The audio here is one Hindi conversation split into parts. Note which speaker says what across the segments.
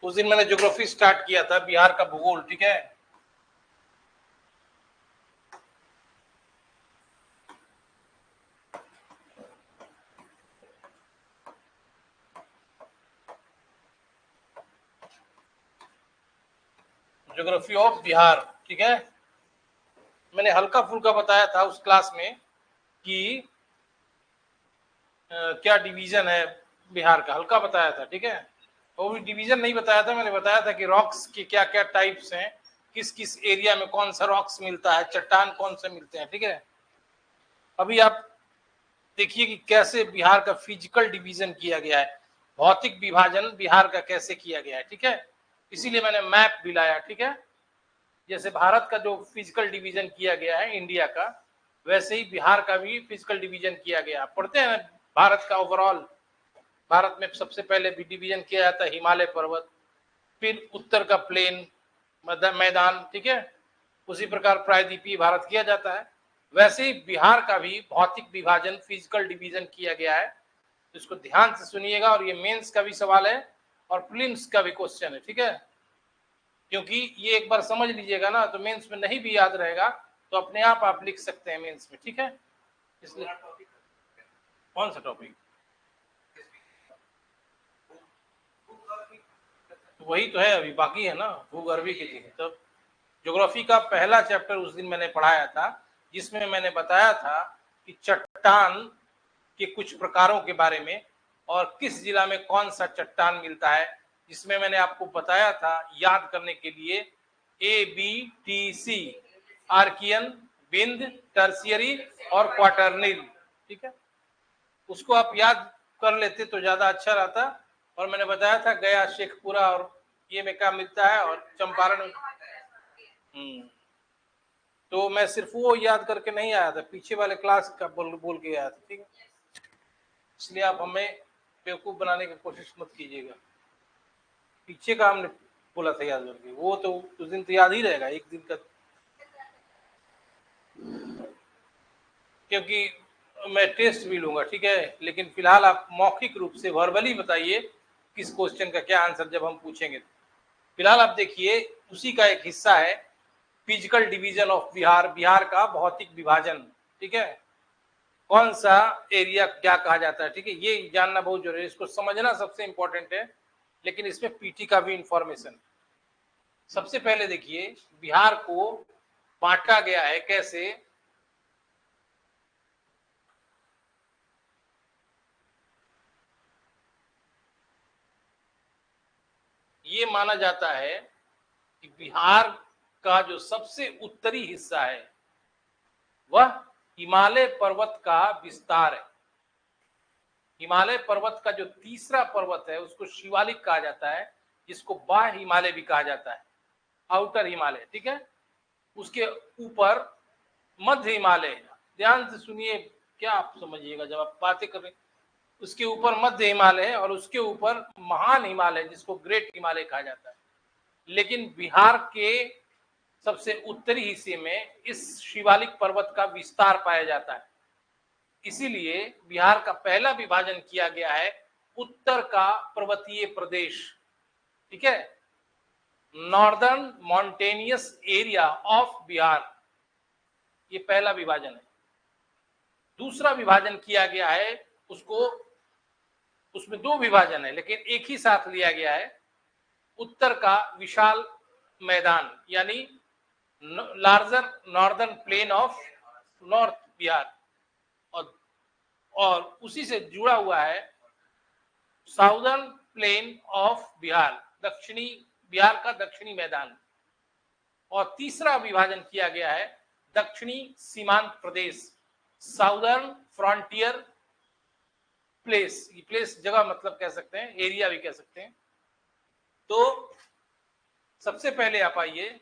Speaker 1: उस दिन मैंने ज्योग्राफी स्टार्ट किया था, बिहार का भूगोल, ठीक है। ज्योग्राफी ऑफ बिहार, ठीक है। मैंने हल्का फुल्का बताया था उस क्लास में कि क्या डिवीजन है बिहार का, हल्का बताया था, ठीक है। वो भी डिवीजन नहीं बताया था, मैंने बताया था कि रॉक्स के क्या क्या टाइप्स हैं, किस किस एरिया में कौन सा रॉक्स मिलता है, चट्टान कौन से मिलते हैं, ठीक है। अभी आप देखिए कि कैसे बिहार का फिजिकल डिवीजन किया गया है, भौतिक विभाजन बिहार का कैसे किया गया है, ठीक है। इसीलिए मैंने मैप भी लाया, ठीक है। जैसे भारत का जो फिजिकल डिवीजन किया गया है इंडिया का, वैसे ही बिहार का भी फिजिकल डिवीजन किया गया। पढ़ते हैं भारत का ओवरऑल, भारत में सबसे पहले भी डिवीजन किया जाता है हिमालय पर्वत, फिर उत्तर का प्लेन मैदान, ठीक है। उसी प्रकार प्रायद्वीपीय भारत किया जाता है, वैसे ही बिहार का भी भौतिक विभाजन फिजिकल डिवीजन किया गया है। तो इसको ध्यान से सुनिएगा, और ये मेंस का भी सवाल है और प्रीलिम्स का भी क्वेश्चन है, ठीक है। क्योंकि ये एक बार समझ लीजिएगा ना, तो मेंस में नहीं भी याद रहेगा तो अपने आप लिख सकते हैं मेंस में, ठीक है। इसलिए कौन सा टॉपिक? वही तो है, अभी बाकी है ना भूगर्भी के लिए। तो ज्योग्राफी का पहला चैप्टर उस दिन मैंने पढ़ाया था, जिसमें मैंने बताया था कि चट्टान के कुछ प्रकारों के बारे में और किस जिला में कौन सा चट्टान मिलता है, जिसमें मैंने आपको बताया था याद करने के लिए ABTC, आर्कियन, बिंद, टर्शियरी और क्वार्टरनिल, ठीक है। उसको आप याद कर लेते तो ज्यादा अच्छा रहता। और मैंने बताया था गया, शेखपुरा और ये में क्या मिलता है, और चंपारण। तो मैं सिर्फ वो याद करके नहीं आया था, पीछे वाले क्लास का बोल के आया था, ठीक है। इसलिए आप हमें बेवकूफ बनाने की कोशिश मत कीजिएगा। पीछे का हमने बोला था याद करके, वो तो उस दिन तो याद ही रहेगा एक दिन का, क्योंकि मैं टेस्ट भी लूंगा, ठीक है। लेकिन फिलहाल आप मौखिक रूप से वर्बली बताइए किस क्वेश्चन का क्या आंसर जब हम पूछेंगे। फिलहाल आप देखिए, उसी का एक हिस्सा है physical division of Bihar, Bihar का भौतिक विभाजन, ठीक है। कौन सा एरिया क्या कहा जाता है, ठीक है। ये जानना बहुत जरूरी है, इसको समझना सबसे इंपॉर्टेंट है। लेकिन इसमें पीटी का भी इंफॉर्मेशन। सबसे पहले देखिए बिहार को बांटा गया है कैसे। ये माना जाता है कि बिहार का जो सबसे उत्तरी हिस्सा है वह हिमालय पर्वत का विस्तार है। हिमालय पर्वत का जो तीसरा पर्वत है उसको शिवालिक कहा जाता है, जिसको बाह्य हिमालय भी कहा जाता है, आउटर हिमालय, ठीक है। उसके ऊपर मध्य हिमालय, ध्यान से सुनिए, क्या आप समझिएगा जब आप बातें कर रहे हैं। उसके ऊपर मध्य हिमालय है और उसके ऊपर महान हिमालय जिसको ग्रेट हिमालय कहा जाता है। लेकिन बिहार के सबसे उत्तरी हिस्से में इस शिवालिक पर्वत का विस्तार पाया जाता है। इसीलिए बिहार का पहला विभाजन किया गया है उत्तर का पर्वतीय प्रदेश, ठीक है, northern mountainous area of Bihar, ये पहला विभाजन है। दूसरा विभाजन किया गया है उसको, उसमें दो विभाजन है लेकिन एक ही साथ लिया गया है, उत्तर का विशाल मैदान यानी larger northern plain of north Bihar, और उसी से जुड़ा हुआ है साउदर्न प्लेन ऑफ बिहार, दक्षिणी बिहार का दक्षिणी मैदान। और तीसरा विभाजन किया गया है दक्षिणी सीमांत प्रदेश, साउदर्न फ्रंटियर प्लेस, ये प्लेस जगह मतलब कह सकते हैं, एरिया भी कह सकते हैं। तो सबसे पहले आप आइए,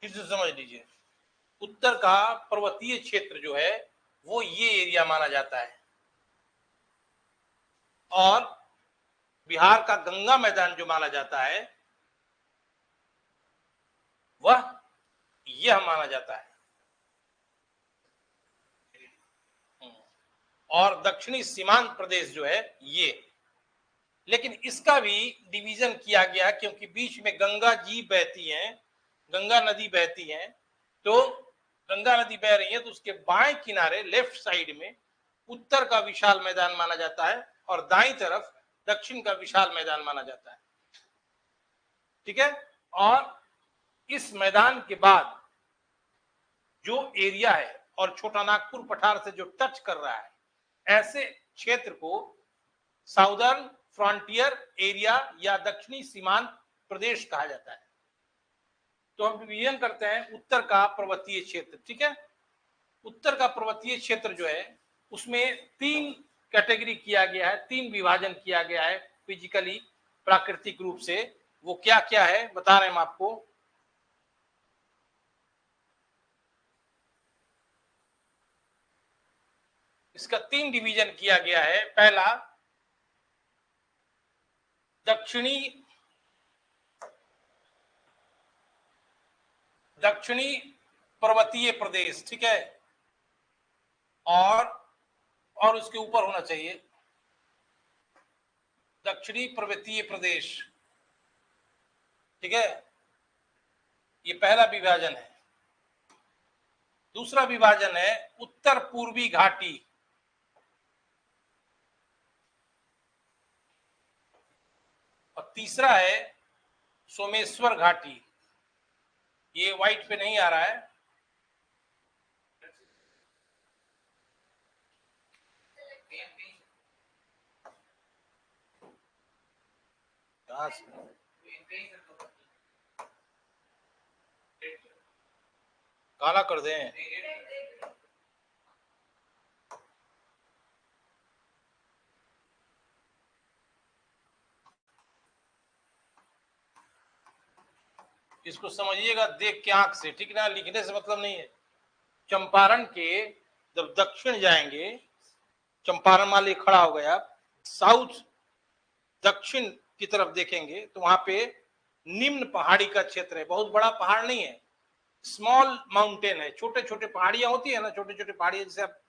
Speaker 1: फिर से समझ लीजिए, उत्तर का पर्वतीय क्षेत्र जो है वो ये एरिया माना जाता है, और बिहार का गंगा मैदान जो माना जाता है वह यह माना जाता है। और दक्षिणी सीमांत प्रदेश जो है ये, लेकिन इसका भी डिवीजन किया गया क्योंकि बीच में गंगा जी बहती हैं, गंगा नदी बहती हैं, तो गंगा नदी बह रही है तो उसके बाएं किनारे लेफ्ट साइड में उत्तर का विशाल मैदान माना जाता है और दाईं तरफ दक्षिण का विशाल मैदान माना जाता है। ठीक है, और इस मैदान के बाद जो एरिया है और छोटा नागपुर पठार से जो टच कर रहा है, ऐसे क्षेत्र को साउदर्न फ्रंटियर एरिया या दक्षिणी सीमांत प्रदेश कहा जाता है। तो हम डिवीजन करते हैं उत्तर का पर्वतीय क्षेत्र। ठीक है, उत्तर का पर्वतीय क्षेत्र जो है उसमें 3 कैटेगरी किया गया है, 3 विभाजन किया गया है फिजिकली, प्राकृतिक रूप से। वो क्या क्या है बता रहे हैं हम आपको। इसका 3 डिवीजन किया गया है। पहला दक्षिणी पर्वतीय प्रदेश, ठीक है, और उसके ऊपर होना चाहिए दक्षिणी पर्वतीय प्रदेश। ठीक है, ये पहला विभाजन है। दूसरा विभाजन है उत्तर पूर्वी घाटी, और तीसरा है सोमेश्वर घाटी। ये व्हाइट पे नहीं आ रहा है। काला कर दें। इसको समझिएगा देख के आंख से, ठीक ना, लिखने से मतलब नहीं है। चंपारण के जब दक्षिण जाएंगे, चंपारण मान लीजिए खड़ा हो गया, साउथ दक्षिण की तरफ देखेंगे तो वहां पे निम्न पहाड़ी का क्षेत्र है। बहुत बड़ा पहाड़ नहीं है, स्मॉल माउंटेन है, छोटे छोटे पहाड़ियां होती है ना, छोटे छोटे पहाड़ियां। जैसे आप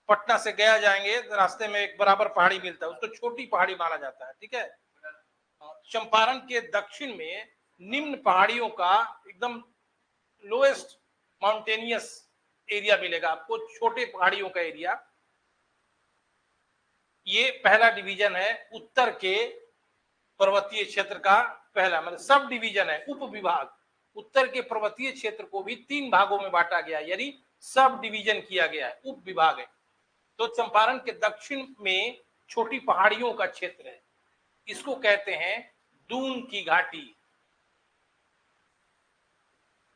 Speaker 1: पटना से गया जाएंगे तो रास्ते में एक बराबर पहाड़ी मिलता है, उसको छोटी पहाड़ी माना जाता है। ठीक है, चंपारण के दक्षिण में निम्न पहाड़ियों का एकदम लोएस्ट माउंटेनियस एरिया मिलेगा आपको, छोटे पहाड़ियों का एरिया। ये पहला डिवीजन है उत्तर के पर्वतीय क्षेत्र का। पहला मतलब सब डिवीजन है, उप विभाग। उत्तर के पर्वतीय क्षेत्र को भी 3 भागों में बांटा गया, यानी सब डिवीजन किया गया है, उप विभाग है। तो चंपारण के दक्षिण में छोटी पहाड़ियों का क्षेत्र है, इसको कहते हैं दून की घाटी।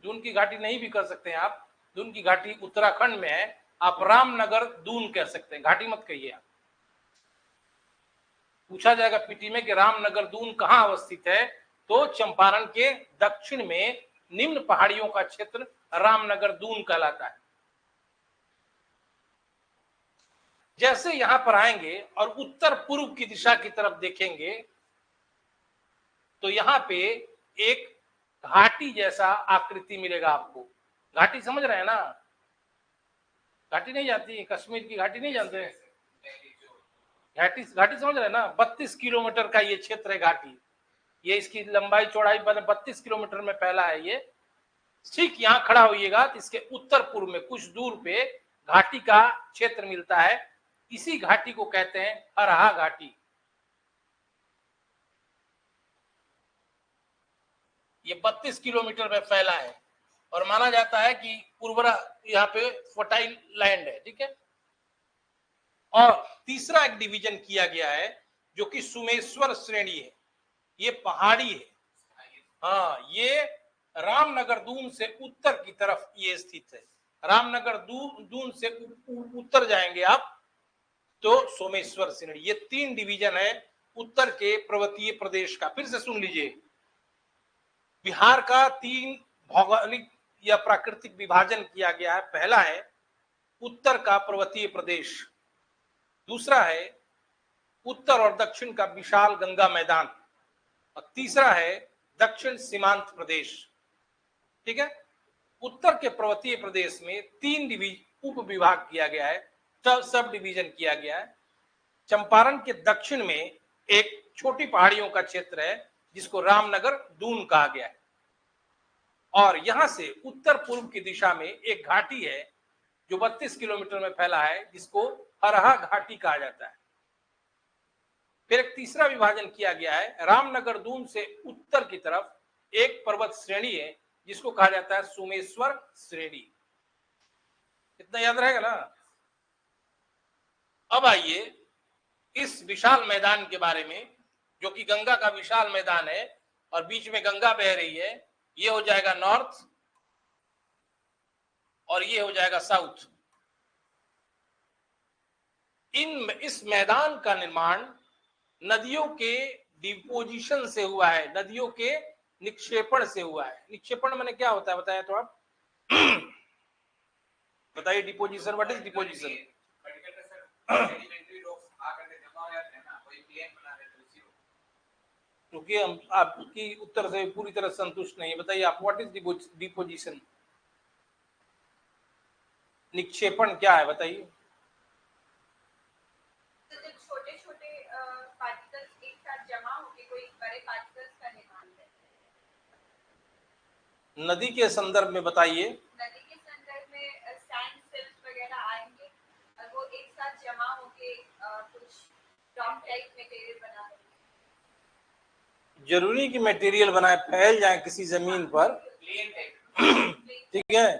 Speaker 1: दून की घाटी नहीं भी कर सकते हैं आप, दून की घाटी उत्तराखंड में है, आप रामनगर दून कह सकते हैं, घाटी मत कहिए आप। पूछा जाएगा पीटी में कि रामनगर दून कहां अवस्थित है, तो चंपारण के दक्षिण में निम्न पहाड़ियों का क्षेत्र रामनगर दून कहलाता है। जैसे यहां पर आएंगे और उत्तर पूर्व की दिशा की तरफ देखेंगे तो यहां पे एक घाटी जैसा आकृति मिलेगा आपको। घाटी समझ रहे हैं ना, घाटी नहीं जाती, कश्मीर की घाटी नहीं जानते, घाटी घाटी समझ रहे हैं ना। 32 किलोमीटर का ये क्षेत्र है घाटी, ये इसकी लंबाई चौड़ाई 32 किलोमीटर में फैला है ये। ठीक यहां खड़ा होइएगा तो इसके उत्तर पूर्व में कुछ दूर पे घाटी का क्षेत्र मिलता है, इसी घाटी को कहते हैं अरहा घाटी। ये 32 किलोमीटर में फैला है और माना जाता है कि उर्वरा यहाँ पे फर्टाइल लैंड है। ठीक है, और तीसरा एक डिवीजन किया गया है जो कि सुमेश्वर श्रेणी है, ये पहाड़ी है। हाँ, ये रामनगर दून से उत्तर की तरफ ये स्थित है। रामनगर दून से उत्तर जाएंगे आप तो सोमेश्वर श्रेणी। ये 3 डिवीजन है उत्तर के पर्वतीय प्रदेश का। फिर से सुन लीजिए, बिहार का 3 भौगोलिक या प्राकृतिक विभाजन किया गया है। पहला है उत्तर का पर्वतीय प्रदेश, दूसरा है उत्तर और दक्षिण का विशाल गंगा मैदान, और तीसरा है दक्षिण सीमांत प्रदेश। ठीक है, उत्तर के पर्वतीय प्रदेश में 3 उप विभाग किया गया है, सब डिवीजन किया गया है। चंपारण के दक्षिण में एक छोटी पहाड़ियों का क्षेत्र है जिसको रामनगर दून कहा गया है, और यहां से उत्तर पूर्व की दिशा में एक घाटी है जो 32 किलोमीटर में फैला है जिसको हरहा घाटी कहा जाता है। फिर एक तीसरा विभाजन किया गया है, रामनगर दून से उत्तर की तरफ एक पर्वत श्रेणी है जिसको कहा जाता है सोमेश्वर श्रेणी। इतना याद रहेगा ना। अब आइए इस विशाल मैदान के बारे में, जो कि गंगा का विशाल मैदान है और बीच में गंगा बह रही है। ये हो जाएगा नॉर्थ और ये हो जाएगा साउथ। इस मैदान का निर्माण नदियों के डिपोजिशन से हुआ है, नदियों के निक्षेपण से हुआ है। निक्षेपण मैंने क्या होता है बताया तो आप बताइए। Deposition, what is deposition? क्योंकि हम आपकी उत्तर से पूरी तरह संतुष्ट नहीं है, बताइए आप व्हाट इज डिपोजिशन? निक्षेपण क्या है बताइए।
Speaker 2: छोटे छोटे पार्टिकल्स एक साथ जमा होकर कोई बड़े पार्टिकल्स का निर्माण करते हैं।
Speaker 1: नदी के संदर्भ में बताइए।
Speaker 2: नदी के संदर्भ में सैंड सिल्स वगैरह आएंगे और वो एक साथ जमा होके कुछ रॉक टाइप मटेरियल बना देंगे।
Speaker 1: जरूरी कि मटेरियल बनाए, फैल जाए किसी जमीन पर। ठीक है,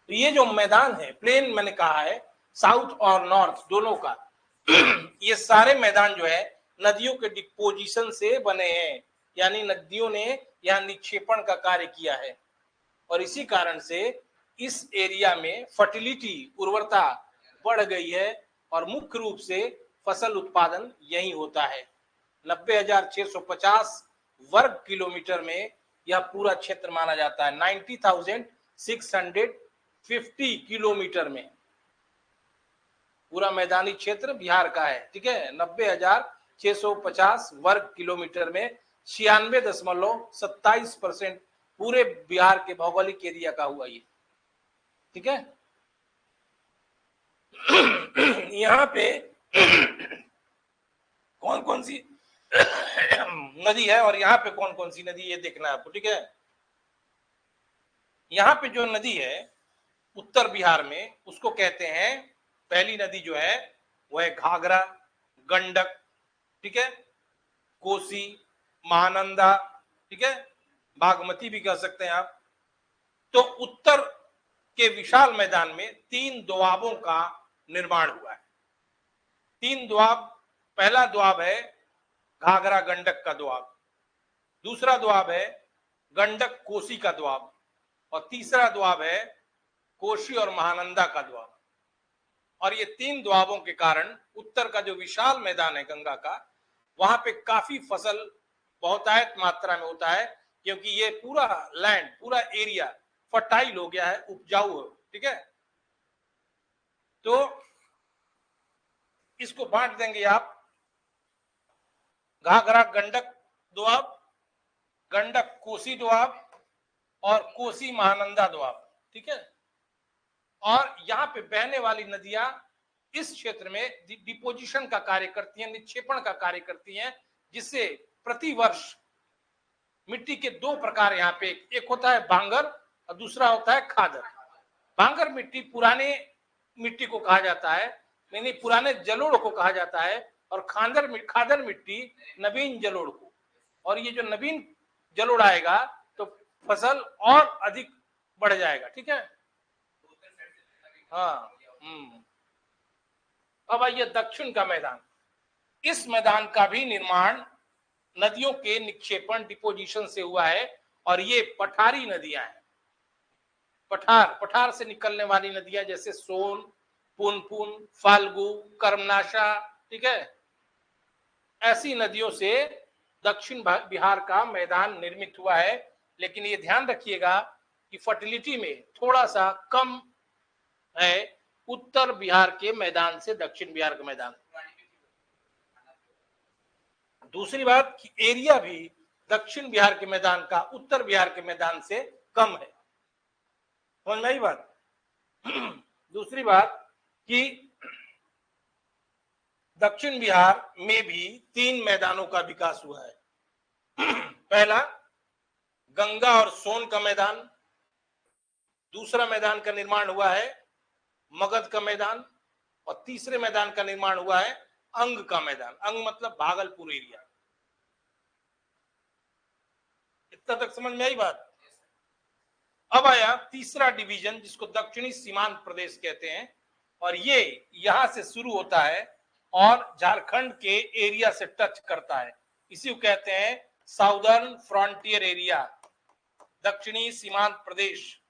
Speaker 1: तो ये जो मैदान है प्लेन मैंने कहा है, साउथ और नॉर्थ दोनों का ये सारे मैदान जो है नदियों के डिपोजिशन से बने हैं, यानी नदियों ने यहाँ निक्षेपण का कार्य किया है, और इसी कारण से इस एरिया में फर्टिलिटी, उर्वरता बढ़ गई है और मुख्य रूप से फसल उत्पादन यही होता है। 90,650 वर्ग किलोमीटर में यह पूरा क्षेत्र माना जाता है। 90,650 किलोमीटर में पूरा मैदानी क्षेत्र बिहार का है। ठीक है, 90,650 वर्ग किलोमीटर में 96.27% पूरे बिहार के भौगोलिक एरिया का हुआ ये। ठीक है, यहाँ पे कौन कौन सी नदी है और यहाँ पे कौन कौन सी नदी, ये देखना है आपको। ठीक है, यहाँ पे जो नदी है उत्तर बिहार में, उसको कहते हैं, पहली नदी जो है वो है घाघरा, गंडक, ठीक है, कोसी, महानंदा, ठीक है, बागमती भी कह सकते हैं आप। तो उत्तर के विशाल मैदान में 3 दोआबों का निर्माण हुआ है। 3 दोआब, पहला दोआब है घाघरा गंडक का दोआब, दूसरा दोआब है गंडक कोसी का दोआब, और तीसरा दोआब है कोसी और महानंदा का दोआब। और ये 3 दोआबों के कारण उत्तर का जो विशाल मैदान है गंगा का, वहां पे काफी फसल बहुतायत मात्रा में होता है, क्योंकि ये पूरा लैंड, पूरा एरिया फर्टाइल हो गया है, उपजाऊ हो। ठीक है, तो इसको बांट देंगे आप, घाघरा गंडक दोआब, गंडक कोसी दोआब और कोसी महानंदा दोआब। ठीक है, और यहाँ पे बहने वाली नदियां इस क्षेत्र में डिपोजिशन का कार्य करती हैं, निक्षेपण का कार्य करती हैं, जिससे प्रति वर्ष मिट्टी के 2 प्रकार यहाँ पे, एक होता है बांगर और दूसरा होता है खादर। बांगर मिट्टी पुराने मिट्टी को कहा जाता है, यानी पुराने जलोढ़ को कहा जाता है, और खादर मिट्टी नवीन जलोढ़ को। और ये जो नवीन जलोढ़ आएगा तो फसल और अधिक बढ़ जाएगा। ठीक है, हाँ। अब आइए दक्षिण का मैदान। इस मैदान का भी निर्माण नदियों के निक्षेपण, डिपोजिशन से हुआ है, और ये पठारी नदियां हैं। पठार से निकलने वाली नदियां जैसे सोन, पुनपुन, फाल्गु, कर्मनाशा, ठीक है, ऐसी नदियों से दक्षिण बिहार का मैदान निर्मित हुआ है। लेकिन ये ध्यान रखिएगा कि की फर्टिलिटी में थोड़ा सा कम है उत्तर बिहार के मैदान से दक्षिण बिहार के मैदान। दूसरी बात कि एरिया भी दक्षिण बिहार के मैदान का उत्तर बिहार के मैदान से कम है। समझ में आई बात? दूसरी बात कि दक्षिण बिहार में भी 3 मैदानों का विकास हुआ है। पहला गंगा और सोन का मैदान, दूसरा मैदान का निर्माण हुआ है मगध का मैदान, और तीसरे मैदान का निर्माण हुआ है अंग का मैदान। अंग मतलब भागलपुर एरिया। इतना तक समझ में आई बात? अब आया तीसरा डिवीजन जिसको दक्षिणी सीमांत प्रदेश कहते हैं, और ये यहां से शुरू होता है और झारखंड के एरिया से टच करता है। इसी को कहते हैं साउदर्न फ्रंटियर एरिया, दक्षिणी सीमांत प्रदेश।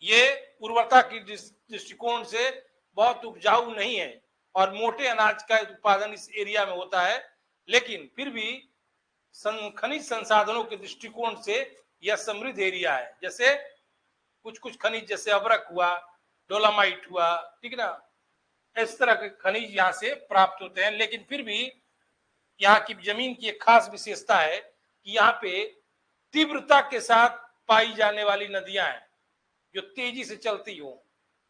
Speaker 1: ये उर्वरता की दृष्टिकोण से बहुत उपजाऊ नहीं है और मोटे अनाज का उत्पादन इस एरिया में होता है, लेकिन फिर भी खनिज संसाधनों के दृष्टिकोण से यह समृद्ध एरिया है। जैसे कुछ कुछ खनिज जैसे अबरक हुआ, डोलामाइट हुआ, ठीक है ना, इस तरह के खनिज यहाँ से प्राप्त होते हैं। लेकिन फिर भी यहाँ की जमीन की एक खास विशेषता है कि यहाँ पे तीव्रता के साथ पाई जाने वाली नदियां हैं जो तेजी से चलती हो,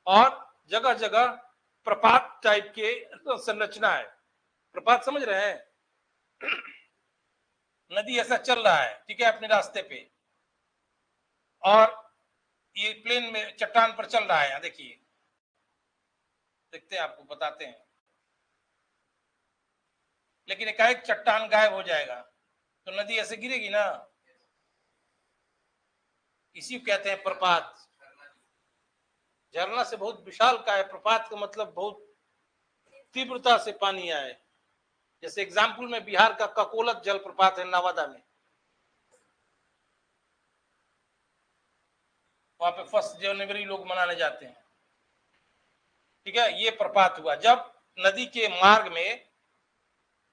Speaker 1: और जगह जगह प्रपात टाइप के संरचना है। प्रपात समझ रहे हैं? नदी ऐसा चल रहा है, ठीक है, अपने रास्ते पे, और ये प्लेन में चट्टान पर चल रहा है। यहाँ देखिए, देखते हैं, आपको बताते हैं। लेकिन एकाएक चट्टान गायब हो जाएगा तो नदी ऐसे गिरेगी ना। इसी को कहते हैं प्रपात। झरना से बहुत विशाल का है, प्रपात का मतलब बहुत तीव्रता से पानी आए। जैसे एग्जाम्पल में बिहार का ककोलत जलप्रपात है नवादा में, वहां पे 1 जनवरी लोग मनाने जाते हैं, ठीक है। ये प्रपात हुआ जब नदी के मार्ग में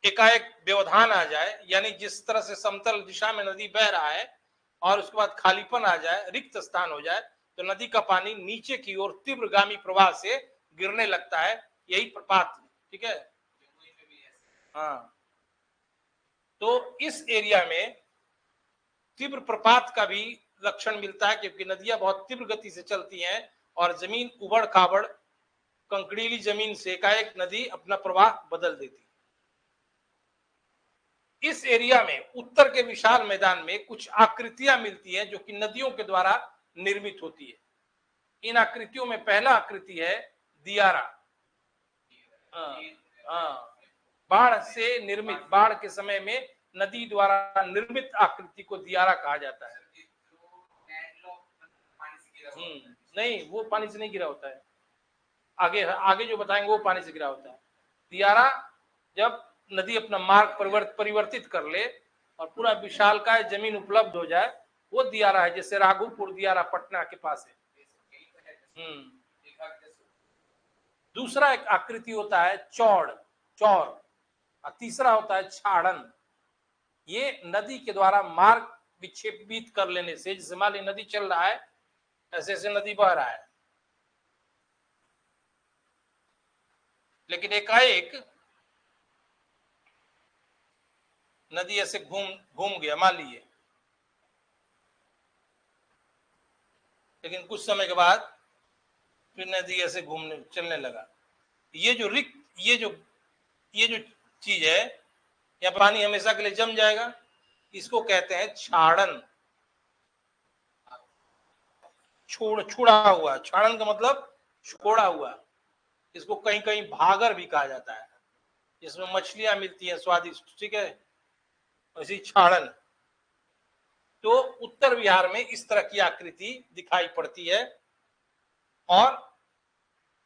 Speaker 1: एकाएक व्यवधान आ जाए, यानी जिस तरह से समतल दिशा में नदी बह रहा है और उसके बाद खालीपन आ जाए, रिक्त स्थान हो जाए, तो नदी का पानी नीचे की ओर तीव्रगामी प्रवाह से गिरने लगता है। यही प्रपात, ठीक है। हाँ, तो इस एरिया में तीव्र प्रपात का भी लक्षण मिलता है, क्योंकि नदियां बहुत तीव्र गति से चलती हैं और जमीन उबड़ खाबड़ कंकड़ीली जमीन से एकाएक नदी अपना प्रवाह बदल देती है। इस एरिया में उत्तर के विशाल मैदान में कुछ आकृतियां मिलती हैं जो कि नदियों के द्वारा निर्मित होती है। इन आकृतियों में पहला आकृति है दियारा। बाढ़ से निर्मित, बाढ़ के समय में नदी द्वारा निर्मित आकृति को दियारा कहा जाता है। नहीं, वो पानी से नहीं गिरा होता है, आगे आगे जो बताएंगे वो पानी से गिरा होता है। दियारा जब नदी अपना मार्ग परिवर्तित कर ले और पूरा विशालकाय जमीन उपलब्ध हो जाए, वो दियारा है। जैसे राघोपुर दियारा पटना के पास है। दूसरा एक आकृति होता है चौड़, चौर, और तीसरा होता है छाड़न। ये नदी के द्वारा मार्ग विक्षेपित कर लेने से, जैसे मान ली नदी चल रहा है, ऐसे ऐसे नदी बह रहा है, लेकिन एकाएक नदी ऐसे घूम गया, मान लीजिए, लेकिन कुछ समय के बाद फिर नदी ऐसे घूमने चलने लगा। ये जो चीज है, या पानी हमेशा के लिए जम जाएगा, इसको कहते हैं छाड़न। छुड़ा हुआ, छाड़न का मतलब छोड़ा हुआ। इसको कहीं कहीं भागर भी कहा जाता है, जिसमें मछलियां मिलती हैं स्वादिष्ट, ठीक है, वैसी छाड़न। तो उत्तर बिहार में इस तरह की आकृति दिखाई पड़ती है, और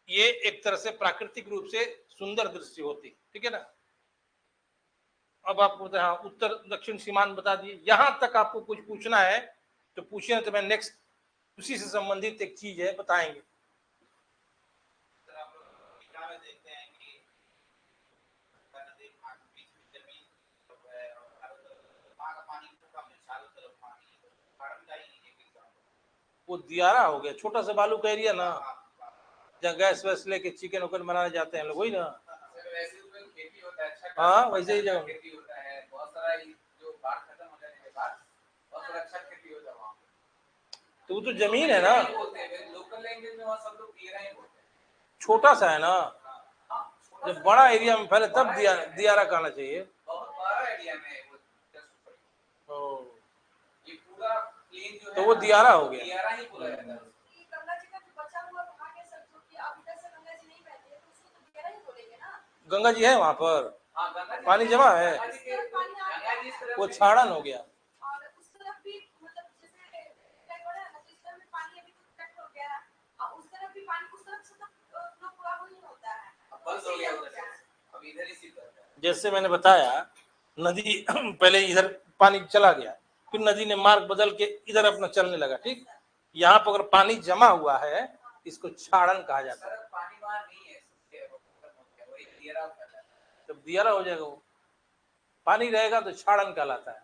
Speaker 1: ये एक तरह से प्राकृतिक रूप से सुंदर दृश्य होती, ठीक है ना। अब आपको हाँ, उत्तर दक्षिण सीमांत बता दिए। यहां तक आपको कुछ पूछना है तो पूछिए, तो मैं नेक्स्ट उसी से संबंधित एक चीज है बताएंगे। वो दियारा हो गया, छोटा सा बालू का एरिया ना, जहाँ गैस वैस लेके चिकन उकन बनाने जाते हैं लोग, वही ना।
Speaker 3: वैसे उसमें खेती होता है, अच्छा
Speaker 1: हाँ वैसे ही जगह
Speaker 3: खेती होता है, बहुत सारा जो बाढ़ खत्म हो जाने के बाद बहुत सारा अच्छा खेती होता है वहाँ पे।
Speaker 1: तो वो तो जमीन है ना,
Speaker 3: लोकल लैंग्वेज में वहाँ सब लोग दियारा ही बोलते हैं।
Speaker 1: छोटा सा है ना, जब बड़ा एरिया में फैले तब दियारा कहना चाहिए।
Speaker 3: बहुत बड़ा एरिया में वो ये पूरा प्लेन जो है
Speaker 1: तो वो दियारा हो गया,
Speaker 3: दियारा ही बोला जाता है।
Speaker 2: गंगा जी का जो बचा हुआ भाग है सब, जो कि अब इधर से गंगा जी नहीं बहती है, तो उसको तो दियारा ही बोलेंगे ना।
Speaker 1: गंगा जी है वहाँ पर,
Speaker 3: हाँ गंगा जी
Speaker 1: पानी जमा है,
Speaker 3: गंगा जी इस तरफ
Speaker 1: वो छाड़न हो गया।
Speaker 2: और उस तरफ भी मतलब जैसे ट्रैक हो रहा है ना, जिस तरफ भी पानी अभी तो ट्रैक हो गया है, और उस तरफ भी पानी, उस तरफ से तो फ्लो पूरा हो ही होता है,
Speaker 3: बंद हो गया उधर से, अब इधर ही सीधा है।
Speaker 1: जैसे मैंने बताया, नदी पहले इधर पानी चला गया, फिर नदी ने मार्ग बदल के इधर अपना चलने लगा, ठीक। यहाँ पर अगर पानी जमा हुआ है, इसको छाड़न कहा जाता है।
Speaker 3: पानी वहाँ नहीं है, वही दियारा होता है।
Speaker 1: जब दियारा हो जाएगा, वो पानी रहेगा तो छाड़न कहलाता है।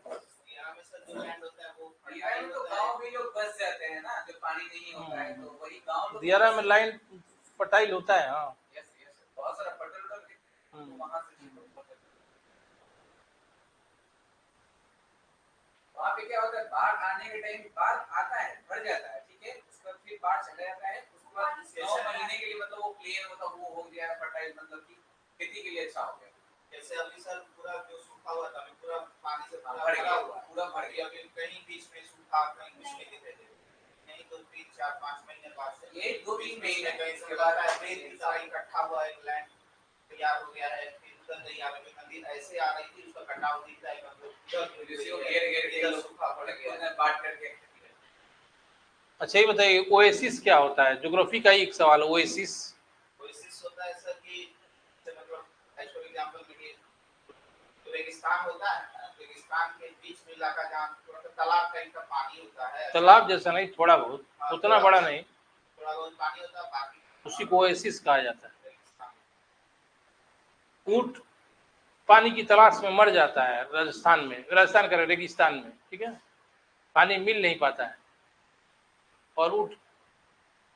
Speaker 3: दियारा में सर जो लैंड होता है वो दियारा में तो गांव में लोग बस जाते हैं ना, जब पानी नहीं होता है तो वही गांव।
Speaker 1: दियारा में लाइन फर्टाइल होता है, हाँ
Speaker 3: यस यस, बहुत सारा पटल कर वहां से वहाँ पे क्या होता है, बाढ़ आने के टाइम बाढ़ आता है, बढ़ जाता है, ठीक है, उसका फिर बाढ़ चला जाता है, उसके बाद 9 महीने के लिए मतलब वो प्लेन मतलब वो हो गया फर्टाइल, मतलब कि खेती के लिए अच्छा हो गया। जैसे अभी सर पूरा जो सूखा हुआ था, पूरा पानी से भर गया, पूरा भर गया, अभी कहीं बीच में सूखा, कहीं बीच में दिखाई दे नहीं, तो 3-4-5 महीने बाद से ये 2-3 महीने का, इसके बाद अप्रैल की सारा इकट्ठा हुआ है, लैंड तैयार हो गया है, फिर उधर तैयार हो गया, नदी ऐसे आ रही थी, उसका कटाव दिखता है, मतलब घेर के सूखा पड़ गया, बाढ़ करके।
Speaker 1: अच्छा ये बताइए, ओएसिस क्या होता है? ज्योग्राफी का ही एक सवाल है, ओएसिस।
Speaker 3: ओएसिस होता है सर कि मतलब फॉर एग्जांपल में रेगिस्तान होता है, रेगिस्तान के बीच में इलाका जहाँ तालाब टाइप का पानी होता है,
Speaker 1: तालाब जैसा नहीं, थोड़ा बहुत, उतना बड़ा नहीं,
Speaker 3: थोड़ा बहुत पानी होता है, बाकी
Speaker 1: उसी को ओएसिस कहा जाता है। ऊंट पानी की तलाश में मर जाता है राजस्थान में, राजस्थान का रेगिस्तान में, ठीक है, पानी मिल नहीं पाता है, और ऊंट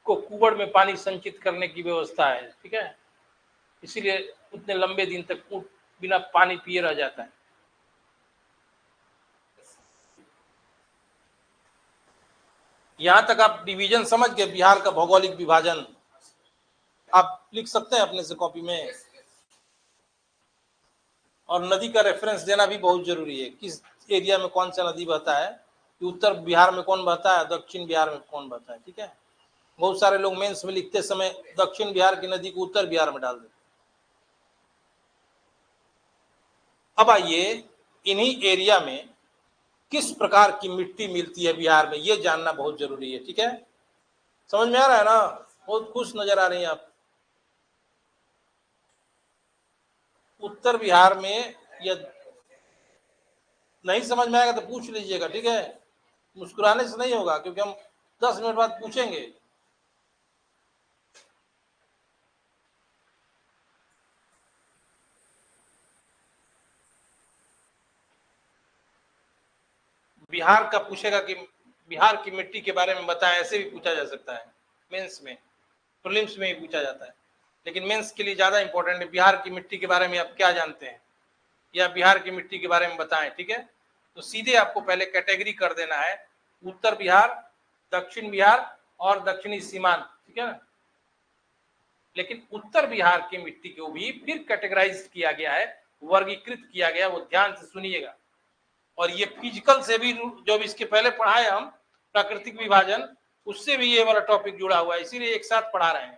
Speaker 1: को कुबड़ में पानी संचित करने की व्यवस्था है, ठीक है, इसीलिए उतने लंबे दिन तक ऊंट बिना पानी पिए रह जाता है। यहां तक आप डिवीजन समझ गए, बिहार का भौगोलिक विभाजन आप लिख सकते हैं अपने से कॉपी में। और नदी का रेफरेंस देना भी बहुत जरूरी है, किस एरिया में कौन सा नदी बहता है, कि उत्तर बिहार में कौन बहता है, दक्षिण बिहार में कौन बहता है, ठीक है। बहुत सारे लोग मेंस में लिखते समय दक्षिण बिहार की नदी को उत्तर बिहार में डाल देते। अब आइए, इन्हीं एरिया में किस प्रकार की मिट्टी मिलती है बिहार में, यह जानना बहुत जरूरी है, ठीक है। समझ में आ रहा है ना? बहुत खुश नजर आ रही है आप। उत्तर बिहार में, या नहीं समझ में आएगा तो पूछ लीजिएगा, ठीक है, मुस्कुराने से नहीं होगा, क्योंकि हम 10 मिनट बाद पूछेंगे। बिहार का पूछेगा कि बिहार की मिट्टी के बारे में बताएं, ऐसे भी पूछा जा सकता है मेंस में, प्रीलिम्स में भी पूछा जाता है, लेकिन मेंस के लिए ज्यादा इंपॉर्टेंट है बिहार की मिट्टी के बारे में आप क्या जानते हैं, या बिहार की मिट्टी के बारे में बताएं, ठीक है। तो सीधे आपको पहले कैटेगरी कर देना है, उत्तर बिहार, दक्षिण बिहार और दक्षिणी सीमांत, ठीक है ना। लेकिन उत्तर बिहार की मिट्टी को भी फिर कैटेगराइज किया गया है, वर्गीकृत किया गया, वो ध्यान से सुनिएगा। और ये फिजिकल से भी, जो भी इसके पहले पढ़ाए हम प्राकृतिक विभाजन, उससे भी ये वाला टॉपिक जुड़ा हुआ है, इसीलिए एक साथ पढ़ा रहे हैं।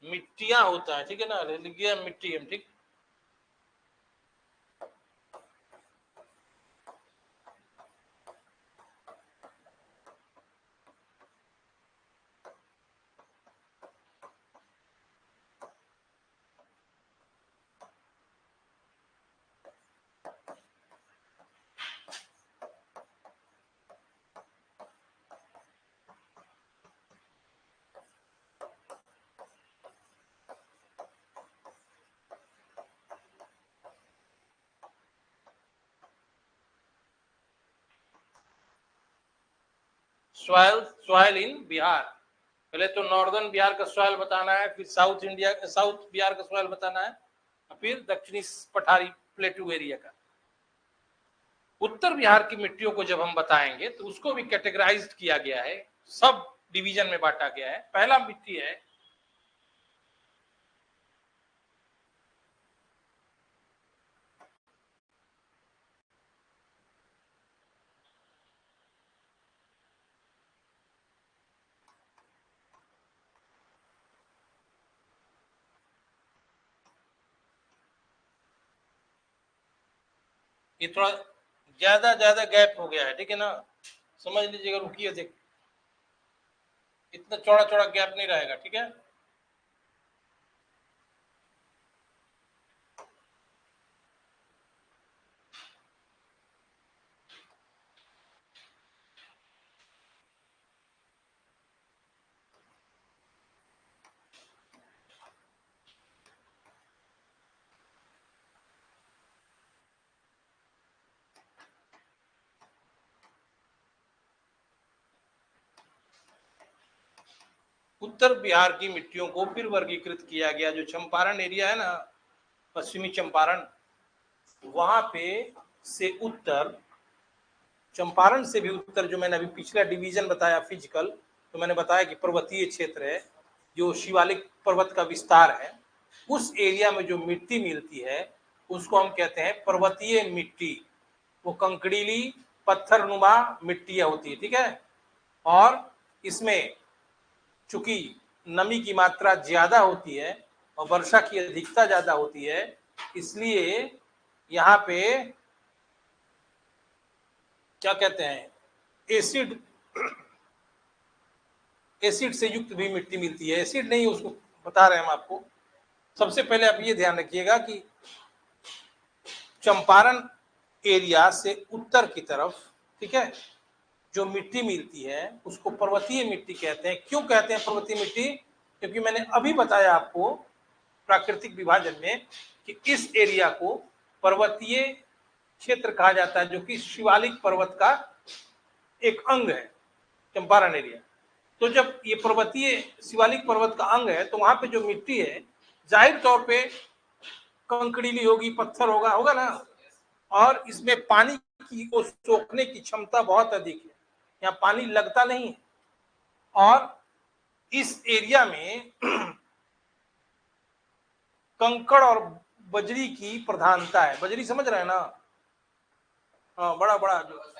Speaker 1: मिट्टियां होता है, ठीक है ना, लिख मिट्टी, ठीक। Soil in Bihar. पहले तो नॉर्दर्न बिहार का सॉइल बताना है, फिर साउथ बिहार का सॉइल बताना है, फिर दक्षिणी पठारी प्लेटू एरिया का। उत्तर बिहार की मिट्टियों को जब हम बताएंगे तो उसको भी कैटेगराइज्ड किया गया है, सब डिवीजन में बांटा गया है। पहला मिट्टी है ये थोड़ा ज्यादा गैप हो गया है, ठीक है ना, समझ लीजिएगा, रुकिए देख, इतना चौड़ा चौड़ा गैप नहीं रहेगा, ठीक है। उत्तर बिहार की मिट्टियों को फिर वर्गीकृत किया गया। जो चंपारण एरिया है ना, पश्चिमी चंपारण, वहां पे से उत्तर, चंपारण से भी उत्तर, जो मैंने अभी पिछला डिवीजन बताया फिजिकल, तो मैंने बताया कि पर्वतीय क्षेत्र है, जो शिवालिक पर्वत का विस्तार है, उस एरिया में जो मिट्टी मिलती है उसको हम कहते हैं पर्वतीय मिट्टी। वो कंकड़ीली पत्थरनुमा मिट्टियां होती है, ठीक है। और इसमें चूंकि नमी की मात्रा ज्यादा होती है और वर्षा की अधिकता ज्यादा होती है, इसलिए यहाँ पे क्या कहते हैं, एसिड से युक्त भी मिट्टी मिलती है। एसिड नहीं, उसको बता रहे हैं हम आपको। सबसे पहले आप ये ध्यान रखिएगा कि चंपारण एरिया से उत्तर की तरफ, ठीक है, जो मिट्टी मिलती है उसको पर्वतीय मिट्टी कहते हैं। क्यों कहते हैं पर्वतीय मिट्टी? क्योंकि मैंने अभी बताया आपको प्राकृतिक विभाजन में कि इस एरिया को पर्वतीय क्षेत्र कहा जाता है, जो कि शिवालिक पर्वत का एक अंग है, चंपारण एरिया। तो जब ये पर्वतीय शिवालिक पर्वत का अंग है, तो वहां पे जो मिट्टी है जाहिर तौर पे कंकड़ीली होगी, पत्थर होगा ना, और इसमें पानी की को सोखने की क्षमता बहुत अधिक है, यहाँ पानी लगता नहीं है। और इस एरिया में कंकड़ और बजरी की प्रधानता है। बजरी समझ रहे हैं ना? हाँ, बड़ा बड़ा, जो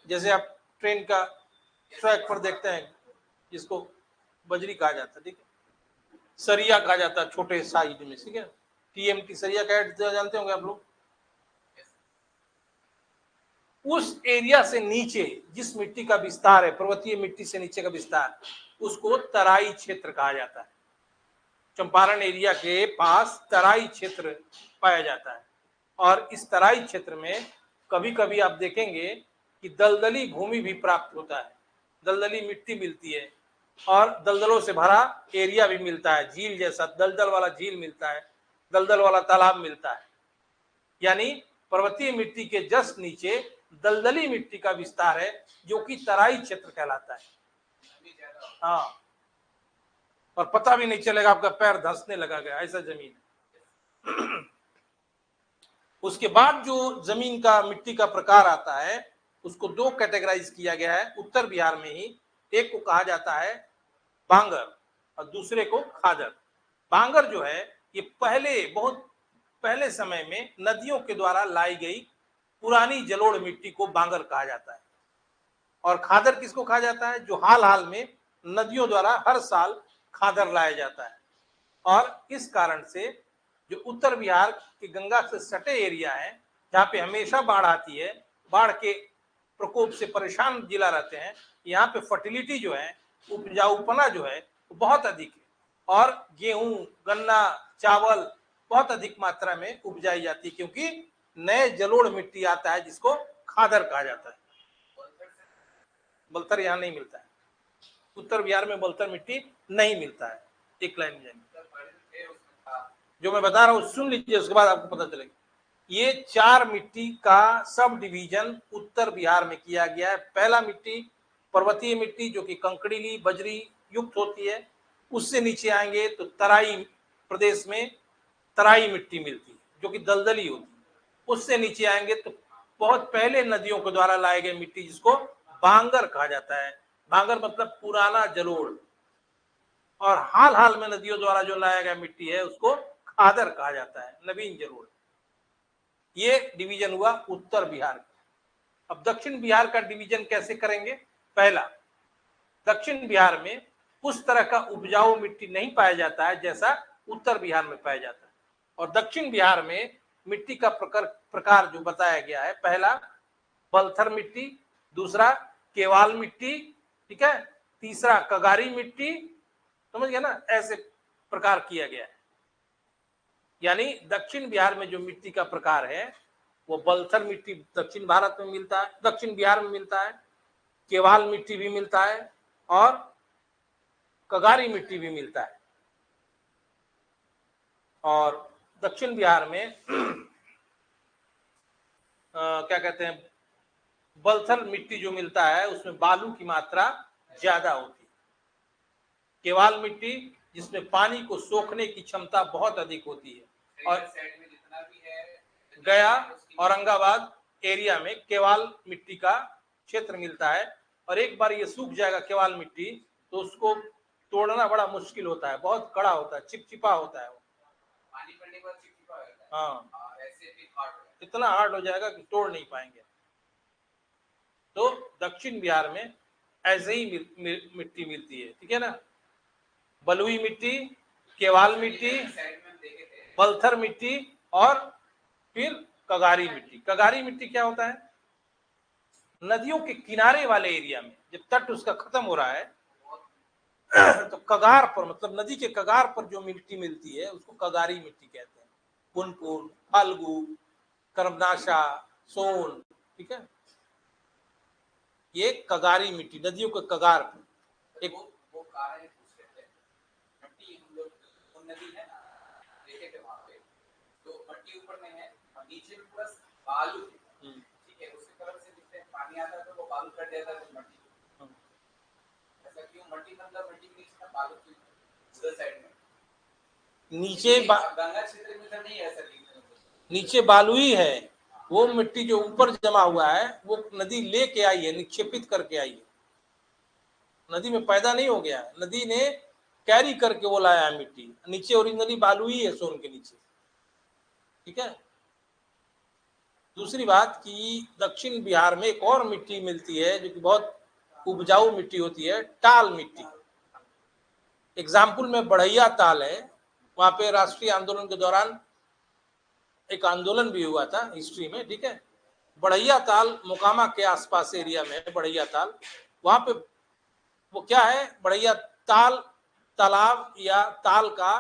Speaker 1: जैसे आप ट्रेन का ट्रैक पर देखते हैं, जिसको बजरी कहा जाता है, ठीक है। सरिया कहा जाता है छोटे साइज में, ठीक है। टीएमटी सरिया का जानते होंगे आप लोग। उस एरिया से नीचे जिस मिट्टी का विस्तार है, पर्वतीय मिट्टी से नीचे का विस्तार, उसको तराई क्षेत्र कहा जाता है। चंपारण एरिया के पास तराई क्षेत्र पाया जाता है। और इस तराई क्षेत्र में कभी कभी आप देखेंगे कि दलदली भूमि भी प्राप्त होता है, दलदली मिट्टी मिलती है, और दलदलों से भरा एरिया भी मिलता है, झील जैसा दलदल वाला झील मिलता है, दलदल वाला तालाब मिलता है। यानी पर्वतीय मिट्टी के जस्ट नीचे दलदली मिट्टी का विस्तार है, जो कि तराई क्षेत्र कहलाता है। हाँ, और पता भी नहीं चलेगा, आपका पैर धंसने लगा गया, ऐसा जमीन है। उसके बाद जो जमीन का मिट्टी का प्रकार आता है, उसको दो कैटेगराइज किया गया है उत्तर बिहार में ही। एक को कहा जाता है बांगर और दूसरे को खादर। बांगर जो है, ये बहुत पहले समय में नदियों के द्वारा लाई गई पुरानी जलोढ़ मिट्टी को बांगर कहा जाता है। और खादर किसको कहा जाता है? जो हाल हाल में नदियों द्वारा हर साल खादर लाया जाता है। और इस कारण से जो उत्तर बिहार के गंगा से सटे एरिया है, जहाँ पे हमेशा बाढ़ आती है, बाढ़ के प्रकोप से परेशान जिला रहते हैं, यहाँ पे फर्टिलिटी जो है, उपजाऊपना जो है, वो बहुत अधिक है। और गेहूं, गन्ना, चावल बहुत अधिक मात्रा में उपजाई जाती है, क्योंकि नए जलोढ़ मिट्टी आता है जिसको खादर कहा जाता है। बलथर यहाँ नहीं मिलता है, उत्तर बिहार में बलथर मिट्टी नहीं मिलता है। एक लाइन में जाएंगे, जो मैं बता रहा हूँ सुन लीजिए, उसके बाद आपको पता चलेगा। ये 4 मिट्टी का सब डिवीजन उत्तर बिहार में किया गया है। पहला मिट्टी पर्वतीय मिट्टी जो कि कंकड़ीली बजरी युक्त होती है। उससे नीचे आएंगे तो तराई प्रदेश में तराई मिट्टी मिलती है जो कि दलदली होती है। उससे नीचे आएंगे तो बहुत पहले नदियों के द्वारा लाए गए मिट्टी जिसको भांगर कहा जाता है। भांगर मतलब पुराना जलोढ़। और हाल हाल में नदियों द्वारा जो लाया गया मिट्टी है उसको खादर कहा जाता है, नवीन जलोढ़। ये डिवीजन हुआ उत्तर बिहार का। अब दक्षिण बिहार का डिवीजन कैसे करेंगे? पहला, दक्षिण बिहार में उस तरह का उपजाऊ मिट्टी नहीं पाया जाता है जैसा उत्तर बिहार में पाया जाता है। और दक्षिण बिहार में मिट्टी का प्रकार जो बताया गया है, पहला बलथर मिट्टी, दूसरा केवाल मिट्टी, ठीक है, तीसरा कगारी मिट्टी, समझ गया ना, ऐसे प्रकार किया गया है। यानी दक्षिण बिहार में जो मिट्टी का प्रकार है वो बलथर मिट्टी दक्षिण भारत में मिलता है, दक्षिण बिहार में मिलता है, केवाल मिट्टी भी मिलता है और कगारी मिट्टी भी मिलता है। और दक्षिण बिहार में क्या कहते हैं, बलथल मिट्टी जो मिलता है उसमें बालू की मात्रा ज्यादा होती है। केवाल मिट्टी जिसमें पानी को सोखने की क्षमता बहुत अधिक होती है। और
Speaker 3: साइड में जितना भी है
Speaker 1: गया औरंगाबाद एरिया में केवाल मिट्टी का क्षेत्र मिलता है। और एक बार ये सूख जाएगा केवाल मिट्टी तो उसको तोड़ना बड़ा मुश्किल होता है, बहुत कड़ा होता है, चिपचिपा होता है वो।
Speaker 3: पानी पड़ने के बाद चिपचिपा हो जाता है।
Speaker 1: हाँ,
Speaker 3: ऐसे भी हार्ड हो जाता है।
Speaker 1: इतना हार्ड हो जाएगा कि तोड़ नहीं पाएंगे। तो दक्षिण बिहार में ऐसे ही मिट्टी मिलती है, ठीक है ना। बलुई मिट्टी, केवाल मिट्टी,
Speaker 3: साइड में हम देखे थे
Speaker 1: पलथर मिट्टी और फिर कगारी मिट्टी। कगारी मिट्टी क्या होता है? नदियों के किनारे वाले एरिया में जब तट उसका खत्म हो रहा है तो कगार पर, मतलब नदी के कगार पर जो मिट्टी मिलती है उसको कगारी मिट्टी कहते हैं। पुनपुन, फाल्गु, कर्मनाशा, सोन, ठीक है, ये कगारी मिट्टी नदियों के कगार पर। एक
Speaker 3: वो कारण पूछ रहे थे, मट्टी हम लोग वो नदी है ना देखे थे वहां पे, तो मट्टी ऊपर में है और नीचे में पूरा बालू है, ठीक है, उसके कलर से दिखते हैं, पानी आता है तो वो बालू कट जाता है तो मट्टी। ऐसा क्यों? मट्टी मतलब मट्टी के नीचे ना बालू क्यों उधर साइड में
Speaker 1: नीचे
Speaker 3: गंगा क्षेत्र में तो नहीं है ऐसा,
Speaker 1: नीचे बालू ही है। वो मिट्टी जो ऊपर जमा हुआ है वो नदी लेके आई है, निक्षेपित करके आई है, नदी में पैदा नहीं हो गया, नदी ने कैरी करके वो लाया है मिट्टी। नीचे ओरिजिनली बालू ही है सोन के नीचे, ठीक है। दूसरी बात कि दक्षिण बिहार में एक और मिट्टी मिलती है जो कि बहुत उपजाऊ मिट्टी होती है, टाल मिट्टी। एग्जाम्पल में बढ़ैया ताल है, वहां पे राष्ट्रीय आंदोलन के दौरान एक आंदोलन भी हुआ था हिस्ट्री में, ठीक है। बढ़ैया ताल मोकामा के आसपास एरिया में है बढ़ैया ताल। वहां पे वो क्या है, बढ़ैया ताल तालाब या ताल का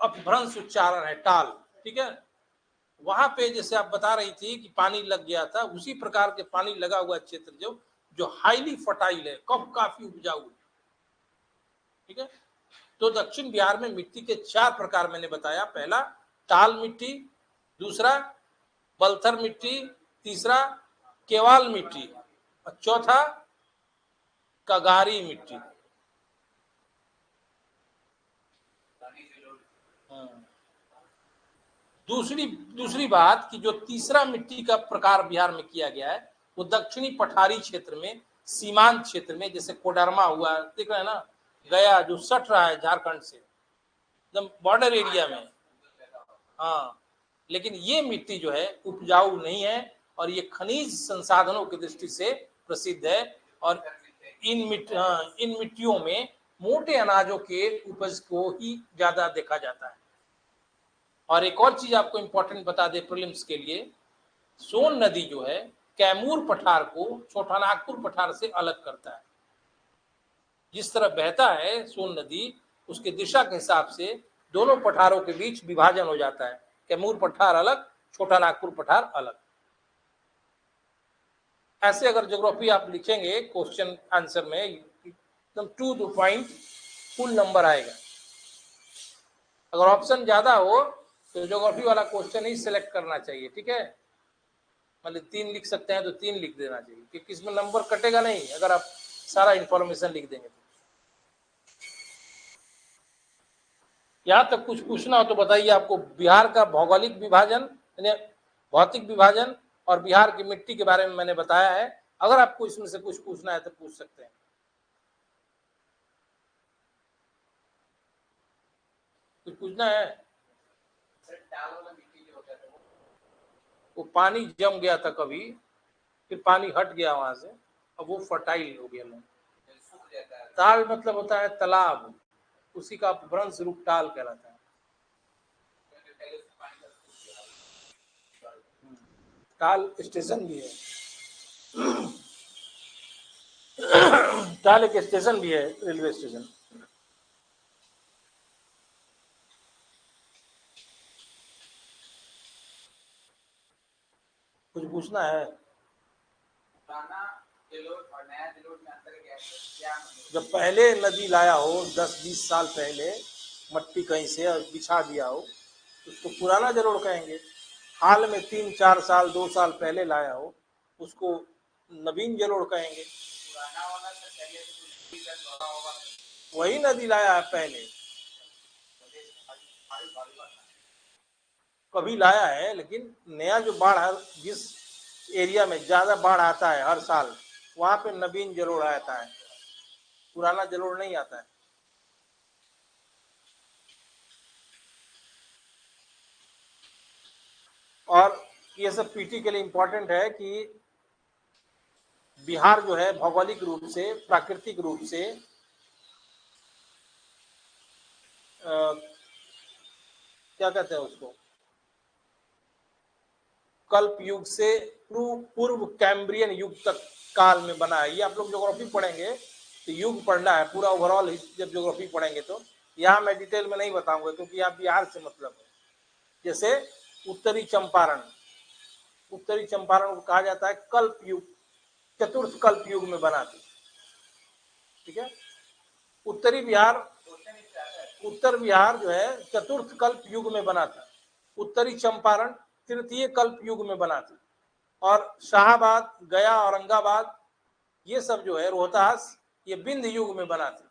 Speaker 1: अपभ्रंश उच्चारण है, टाल, ठीक है। वहां पे जैसे आप बता रही थी कि पानी लग गया था, उसी प्रकार के पानी लगा हुआ क्षेत्र जो हाईली फर्टाइल है, कब काफी उपजाऊ है, ठीक है। तो दक्षिण बिहार में मिट्टी के 4 प्रकार मैंने बताया। पहला टाल मिट्टी, दूसरा बलथर मिट्टी, तीसरा केवाल मिट्टी और चौथा कगारी मिट्टी। दूसरी बात कि जो तीसरा मिट्टी का प्रकार बिहार में किया गया है वो दक्षिणी पठारी क्षेत्र में, सीमांत क्षेत्र में, जैसे कोडरमा हुआ, देख रहे हैं ना, गया जो सट रहा है झारखंड से, एकदम बॉर्डर एरिया में। हाँ, लेकिन ये मिट्टी जो है उपजाऊ नहीं है और ये खनिज संसाधनों की दृष्टि से प्रसिद्ध है। और इन मिट्टियों में मोटे अनाजों के उपज को ही ज्यादा देखा जाता है। और एक और चीज आपको इंपॉर्टेंट बता दे प्रीलिम्स के लिए, सोन नदी जो है कैमूर पठार को छोटा नागपुर पठार से अलग करता है। जिस तरह बहता है सोन नदी, उसके दिशा के हिसाब से दोनों पठारों के बीच विभाजन हो जाता है, कैमूर पठार अलग, छोटा नागपुर पठार अलग। ऐसे अगर ज्योग्राफी आप लिखेंगे क्वेश्चन आंसर में एकदम to the point full number आएगा। अगर ऑप्शन ज्यादा हो तो ज्योग्राफी वाला क्वेश्चन ही सिलेक्ट करना चाहिए, ठीक है। मतलब 3 लिख सकते हैं तो 3 लिख देना चाहिए, क्योंकि इसमें नंबर कटेगा नहीं अगर आप सारा इंफॉर्मेशन लिख देंगे तो। यहाँ तक कुछ पूछना हो तो बताइए। आपको बिहार का भौगोलिक विभाजन यानी भौतिक विभाजन और बिहार की मिट्टी के बारे में मैंने बताया है। अगर आपको इसमें से कुछ पूछना है तो पूछ सकते हैं। कुछ पूछना है?
Speaker 3: सर टाल वाला मिट्टी जो होता था
Speaker 1: वो पानी जम गया था कभी, फिर पानी हट गया वहां से, अब वो फर्टाइल हो गया।
Speaker 3: सूख जाता है,
Speaker 1: ताल मतलब होता है तालाब, उसी का अपभ्रंश रूप ताल कहलाता है।
Speaker 3: पहले उसमें पानी का सूख गया।
Speaker 1: ताल स्टेशन भी है। ताल एक स्टेशन भी है, रेलवे स्टेशन। कुछ पूछना है?
Speaker 3: पुराना जलोढ़ और नया जलोढ़ में अंतर क्या है? क्या मतलब?
Speaker 1: जब पहले नदी लाया हो 10-20 साल पहले मट्टी कहीं से और बिछा दिया हो, उसको पुराना जलोढ़ कहेंगे। हाल में 3-4 साल 2 साल पहले लाया हो, उसको नवीन जलोढ़ कहेंगे।
Speaker 3: पुराना वाला सर पहले से कुछ भी दस होगा होगा
Speaker 1: वही नदी लाया है पहले, कभी लाया है, लेकिन नया जो बाढ़ है, जिस एरिया में ज्यादा बाढ़ आता है हर साल, वहां पे नवीन जलोढ़ आता है, पुराना जलोढ़ नहीं आता है। और ये सब पीटी के लिए इम्पोर्टेंट है कि बिहार जो है भौगोलिक रूप से, प्राकृतिक रूप से क्या कहते हैं उसको, कल्प युग से पूर्व कैम्ब्रियन युग तक काल में बना है। ये आप लोग ज्योग्राफी पढ़ेंगे तो युग पढ़ना है पूरा, ओवरऑल जब ज्योग्राफी पढ़ेंगे तो। यहाँ मैं डिटेल में नहीं बताऊंगा क्योंकि यहाँ बिहार से मतलब है। जैसे उत्तरी चंपारण, उत्तरी चंपारण को कहा जाता है कल्प युग, चतुर्थ कल्प युग में बना थी। ठीक है। उत्तरी बिहार, उत्तर बिहार जो है चतुर्थ कल्प युग में बना था। उत्तरी चंपारण तृतीय कल्प युग में बना था। और शाहाबाद, गया, औरंगाबाद, ये सब जो है, रोहतास, ये बिंद युग में बना था।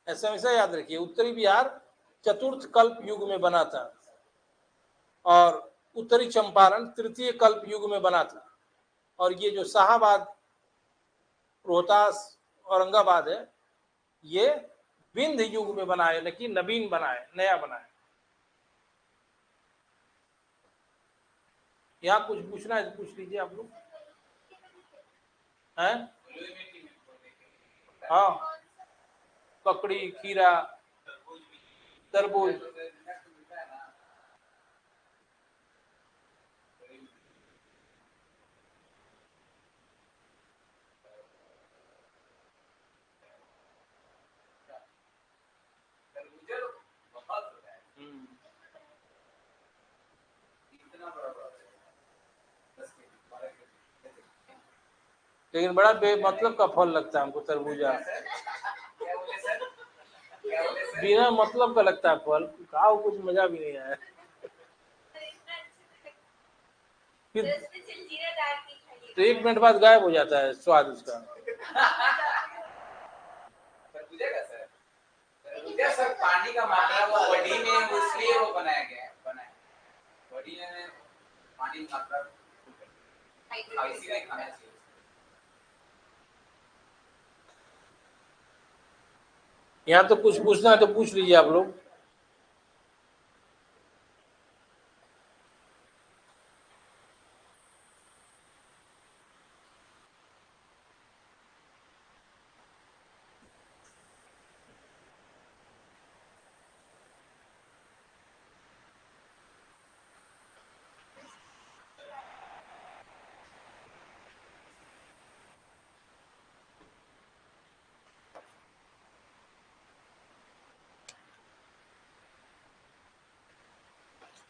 Speaker 1: ऐसा हमेशा याद रखिए, उत्तरी बिहार चतुर्थ कल्प युग में बना था और उत्तरी चंपारण तृतीय कल्प युग में बना था। और ये जो शाहाबाद, रोहतास, औरंगाबाद है, ये बिंद युग में बना है, लेकिन नवीन बना है, नया बना है। यहाँ कुछ पूछना है तो पूछ लीजिए आप लोग। हैं? हाँ, ककड़ी, खीरा, तरबूज। लेकिन बड़ा बेमतलब का फल लगता है हमको तरबूजा, बिना मतलब का लगता है फल, खाओ कुछ मजा भी नहीं आया। फिर तो 1 मिनट बाद गायब हो जाता है स्वाद उसका।
Speaker 3: सर पानी का मात्रा वो बॉडी में, इसलिए वो बनाया गया है, बॉडी में पानी की मात्रा इसीलिए खाना चाहिए।
Speaker 1: यहाँ तो कुछ पूछना है तो पूछ लीजिए आप लोग।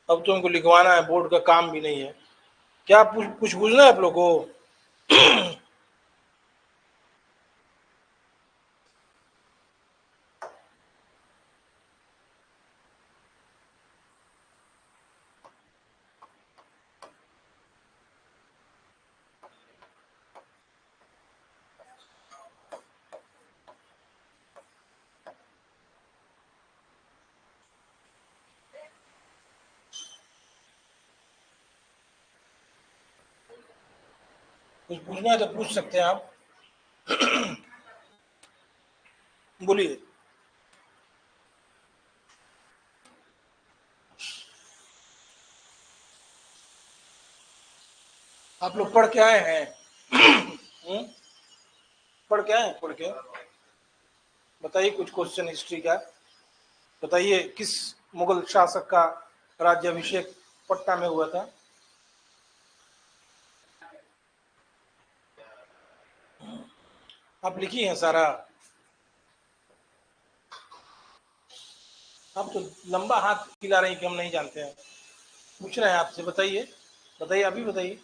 Speaker 1: अब तो उनको लिखवाना है, बोर्ड का काम भी नहीं है। क्या कुछ पूछना है आप लोग को?
Speaker 4: कुछ पूछना है तो पूछ सकते हैं आप। बोलिए। आप लोग पढ़ के आए हैं? पढ़ के आए हैं? पढ़ के बताइए कुछ क्वेश्चन हिस्ट्री का। बताइए किस मुगल शासक का राज्याभिषेक पटना में हुआ था? आप लिखी हैं सारा? आप तो लंबा हाथ खिला रही कि हम नहीं जानते हैं। पूछ रहे हैं आपसे, बताइए बताइए, अभी बताइए।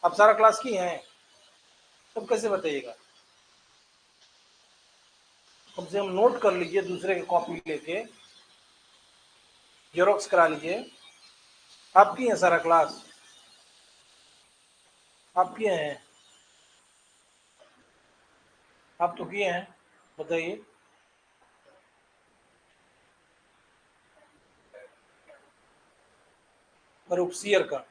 Speaker 4: आप सारा क्लास की हैं, तब कैसे बताइएगा? कम से कम नोट कर लीजिए, दूसरे की कॉपी लेके जेरोक्स करा लीजिए। आप किए हैं सारा क्लास? आप किए हैं? आप तो किए हैं, बताइए। और उपसियर का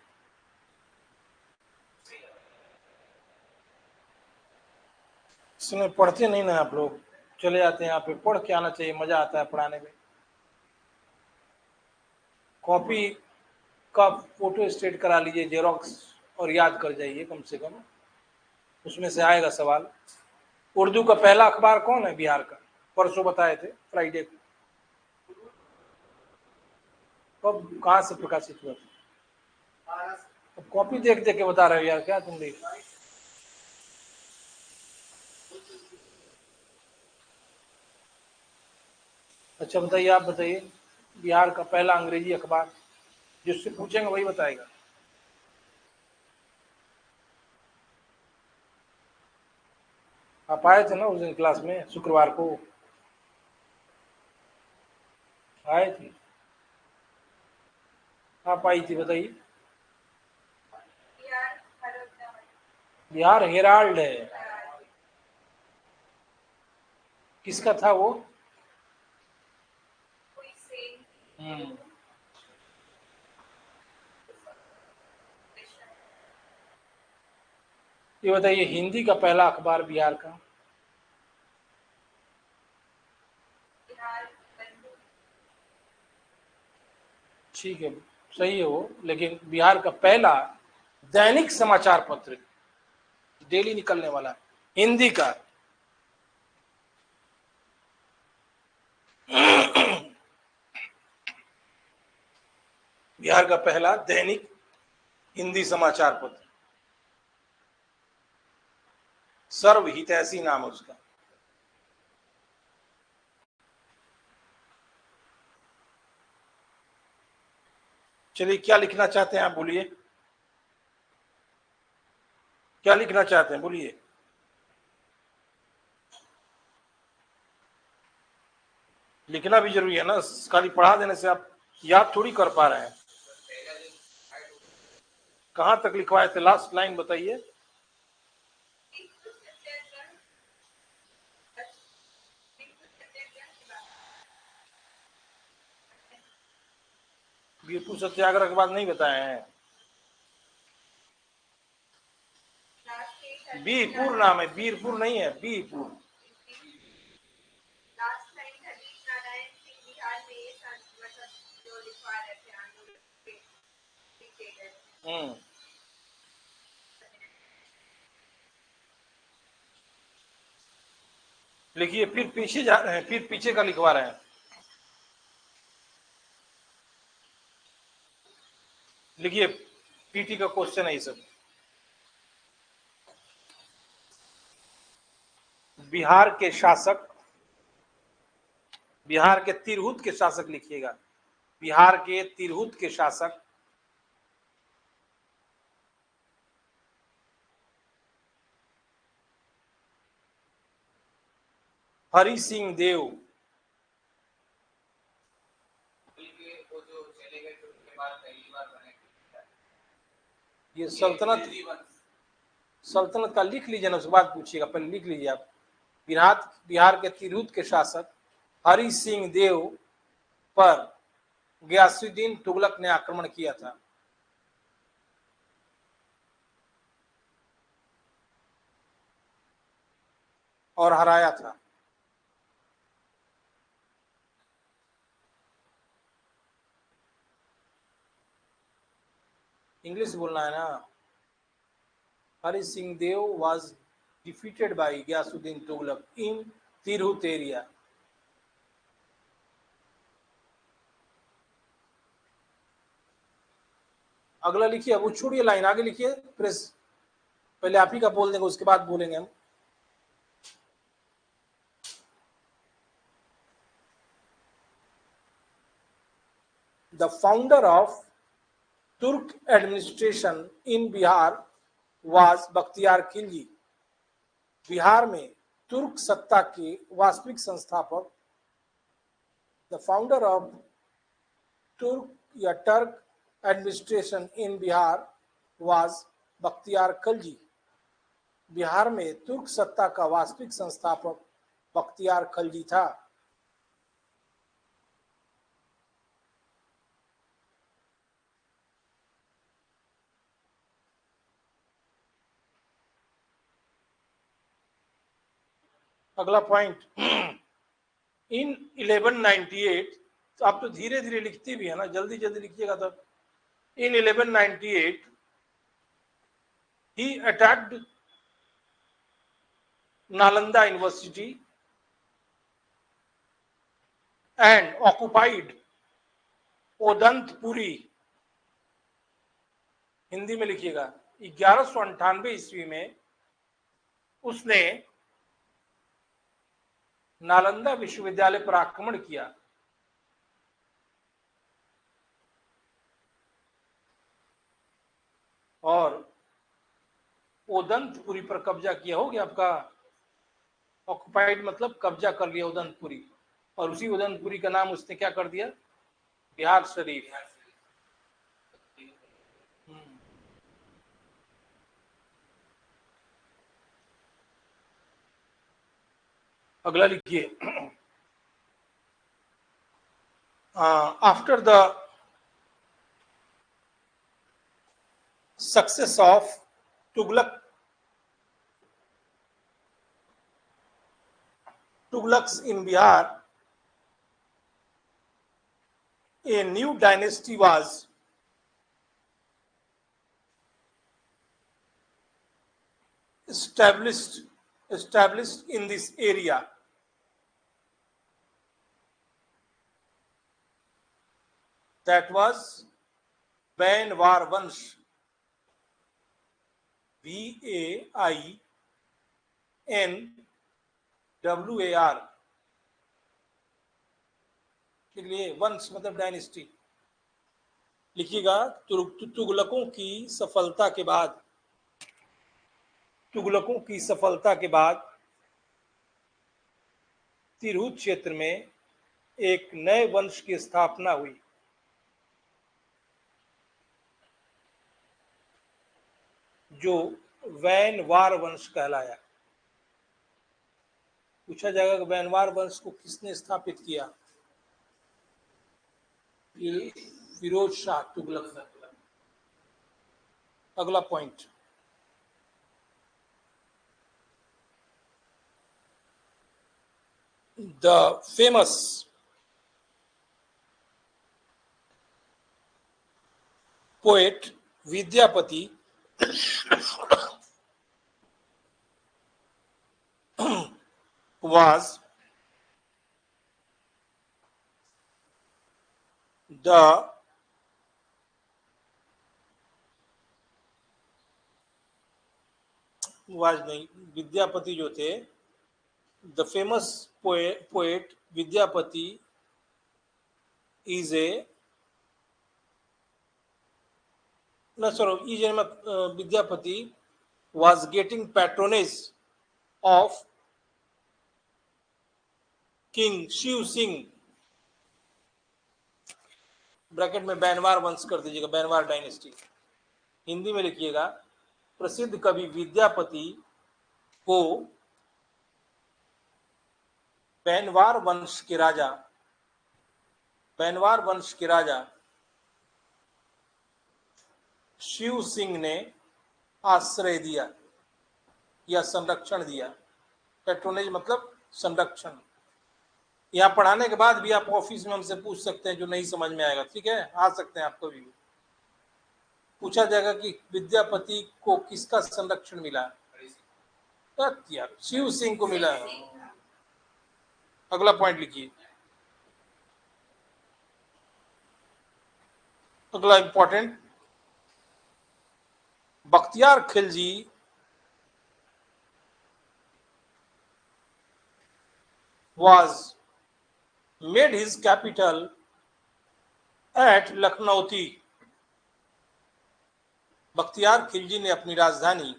Speaker 4: इसमें पढ़ते नहीं ना आप लोग, चले जाते हैं यहाँ पे। पढ़ के आना चाहिए, मजा आता है पढ़ाने में। कॉपी का फोटो स्टेट करा लीजिए जेरोक्स, और याद कर जाइए कम से कम, उसमें से आएगा सवाल। उर्दू का पहला अखबार कौन है बिहार का? परसों बताए थे, फ्राइडे को। कब, कहाँ से प्रकाशित हुआ था? अब कॉपी देख देख के बता रहे हो यार, क्या तुम भी। अच्छा बताइए, आप बताइए बिहार का पहला अंग्रेजी अखबार। जिससे पूछेंगे वही बताएगा। आप आए थे ना उस दिन क्लास में, शुक्रवार को आए थे? आप आई थी, बताइए।
Speaker 2: बिहार हरोदय
Speaker 4: बिहार हेराल्ड है। किसका था वो?
Speaker 2: कोई सेन
Speaker 4: हम्म, ये बताइए हिंदी का पहला अखबार बिहार का।
Speaker 2: बिहार बंधु
Speaker 4: ठीक है, सही है वो, लेकिन बिहार का पहला दैनिक समाचार पत्र, डेली निकलने वाला, हिंदी का। बिहार का पहला दैनिक हिंदी समाचार पत्र, सर्व हितैषी नाम है उसका। चलिए, क्या लिखना चाहते हैं आप, बोलिए। क्या लिखना चाहते हैं, बोलिए। लिखना भी जरूरी है ना, खाली पढ़ा देने से आप याद थोड़ी कर पा रहे हैं। कहाँ तक लिखवाए थे, लास्ट लाइन बताइए। वीरपुर सत्याग्रह के बाद नहीं बताए हैं। बीरपुर नाम है, वीरपुर नहीं है, बीरपुर।
Speaker 2: लास्ट टाइम हरीश नारायण सिंह बिहार में ये मतलब जो लिखवा रहे थे आंदोलन के लिखे गए।
Speaker 4: लिखिए, फिर पीछे जा रहे हैं, फिर पीछे का लिखवा रहे हैं। लिखिए, पीटी का क्वेश्चन है ये सब। बिहार के शासक, बिहार के तिरहुत के शासक लिखिएगा। बिहार के तिरहुत के शासक हरि सिंह देव।
Speaker 3: वो जो चले गए थे उसके बाद पहली बार बने थे।
Speaker 4: ये सल्तनत, सल्तनत का लिख लीजिए ना, उसके बाद पूछिएगा, पहले लिख लीजिए आप। बिहार के तिरहुत के शासक हरि सिंह देव पर गयासुद्दीन तुगलक ने आक्रमण किया था। और हराया था। इंग्लिश बोलना है ना। हरि सिंह देव was defeated by Ghiyasuddin Tughlaq in Tirhut area. अगला लिखिए, अब छोड़िए लाइन, आगे लिखिए प्रेस। पहले आप ही का बोल देंगे, उसके बाद बोलेंगे हम। The founder of Turk administration in Bihar was Bakhtiar Khilji. Bihar में तुर्क सत्ता के वास्तविक संस्थापक, द फाउंडर ऑफ तुर्क या Turk administration in Bihar was Bakhtiyar Khilji. Bihar में तुर्क सत्ता का वास्तविक संस्थापक बख्तियार खिलजी था। अगला पॉइंट, इन 1198, तो आप तो धीरे धीरे लिखते भी है ना, जल्दी जल्दी लिखिएगा तब। इन 1198 he attacked Nalanda University and occupied Odantapuri. Hindi में लिखिएगा, 1198 ईस्वी में उसने नालंदा विश्वविद्यालय पर आक्रमण किया। और ओदंतपुरी पर कब्जा किया। हो गया आपका, ऑक्युपाइड मतलब कब्जा कर लिया उदंतपुरी। और उसी उदंतपुरी का नाम उसने क्या कर दिया, बिहार शरीफ। अगला लिखिए, after the success of Tughlaqs in Bihar, a new dynasty was established in this area. That was Vainwar Vansh, VAINWAR। लिख लिए, वंश मतलब डायनेस्टी। लिखिएगा, तुगलकों की सफलता के बाद, तुगलकों की सफलता के बाद तिरहुत क्षेत्र में एक नए वंश की स्थापना हुई, जो वैनवार वंश कहलाया। पूछा जाएगा कि वैनवार वंश को किसने स्थापित किया? ये फिरोज शाह तुगलक। अगला point, the famous poet Vidyapati was the Vidyapati जो थे, the famous poet Vidyapati is a Vidyapati was getting patronage of king Shiv Singh, bracket में बैनवार वंश कर दीजिएगा, बैनवार डायनेस्टी। हिंदी में लिखिएगा, प्रसिद्ध कवि विद्यापति को बैनवार वंश के राजा शिव सिंह ने आश्रय दिया या संरक्षण दिया। पैट्रोनेज मतलब संरक्षण। यहाँ पढ़ाने के बाद भी आप ऑफिस में हमसे पूछ सकते हैं, जो नहीं समझ में आएगा, ठीक है, आ सकते हैं, आपको भी पूछा जाएगा कि विद्यापति को किसका संरक्षण मिला। यार शिव सिंह को मिला। अगला पॉइंट लिखिए, अगला important, Bakhtiyar Khilji was made his capital at Lakhnauti. Bakhtiyar Khilji ने अपनी राजधानी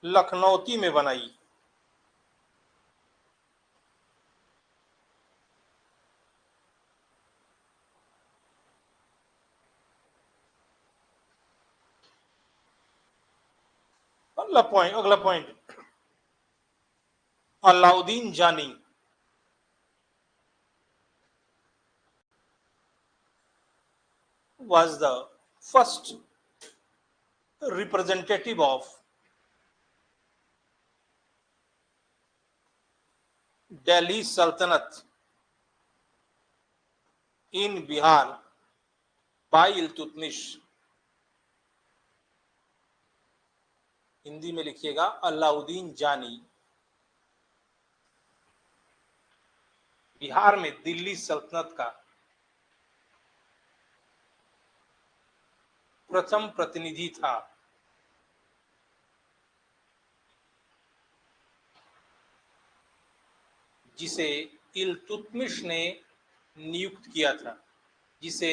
Speaker 4: लखनऊती में बनाई। अगला पॉइंट, अलाउद्दीन जानी was the first representative of Delhi Sultanate in Bihar by Iltutmish. Hindi में लिखिएगा, अलाउद्दीन जानी बिहार में दिल्ली सल्तनत का प्रथम प्रतिनिधि था। जिसे इल्तुतमिश ने नियुक्त किया था, जिसे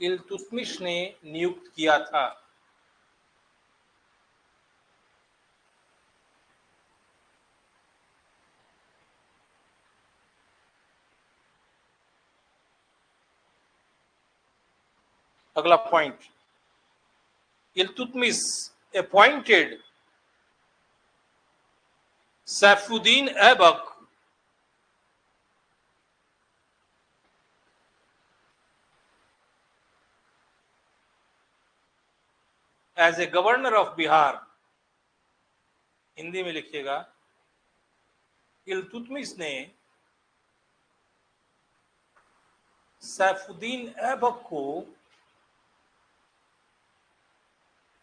Speaker 4: इल्तुतमिश ने नियुक्त किया था। अगला point, Iltutmish appointed Saifuddin Aibak as a governor of Bihar. Hindi में लिखिएगा, इल्तुतमिश ने सैफुद्दीन ऐबक को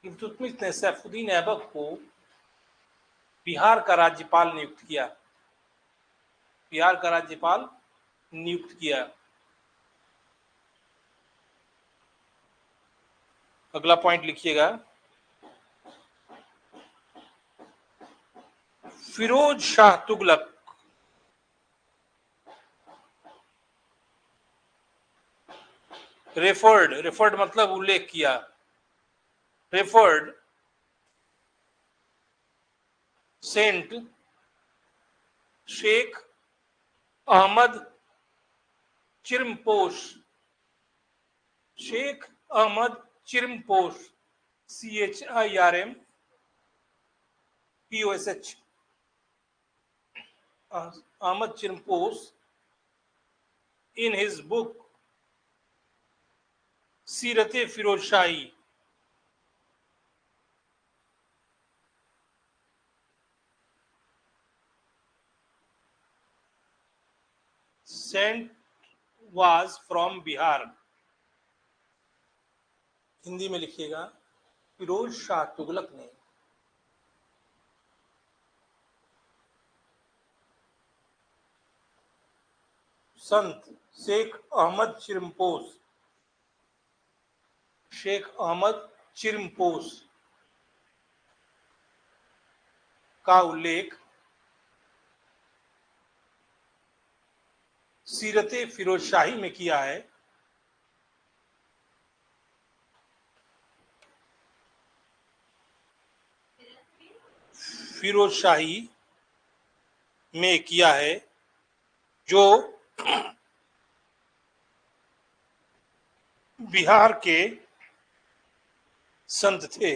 Speaker 4: इल्तुतमिश ने सैफुद्दीन ऐबक को बिहार का राज्यपाल नियुक्त किया। बिहार का राज्यपाल नियुक्त किया। अगला पॉइंट लिखिएगा, फिरोज शाह तुगलक रेफर्ड मतलब उल्लेख किया, referred saint Sheikh Ahmad Chirmposh, Sheikh Ahmad Chirmposh, CHIRMPOSH, Ahmad Chirmposh, in his book Sirat Firoz Shahi, saint was from Bihar. Hindi में लिखिएगा, फिरोज शाह तुगलक ने संत शेख अहमद चिरमपोश का उल्लेख सीरते फिरोज शाही में किया है। फिरोज शाही में किया है, जो बिहार के संत थे।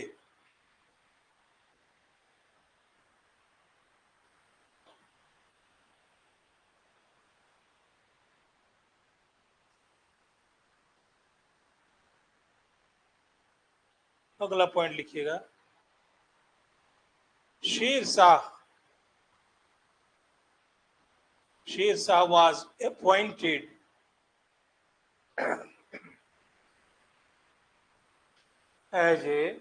Speaker 4: अगला पॉइंट लिखिएगा, Sher Shah Sher Shah was appointed as a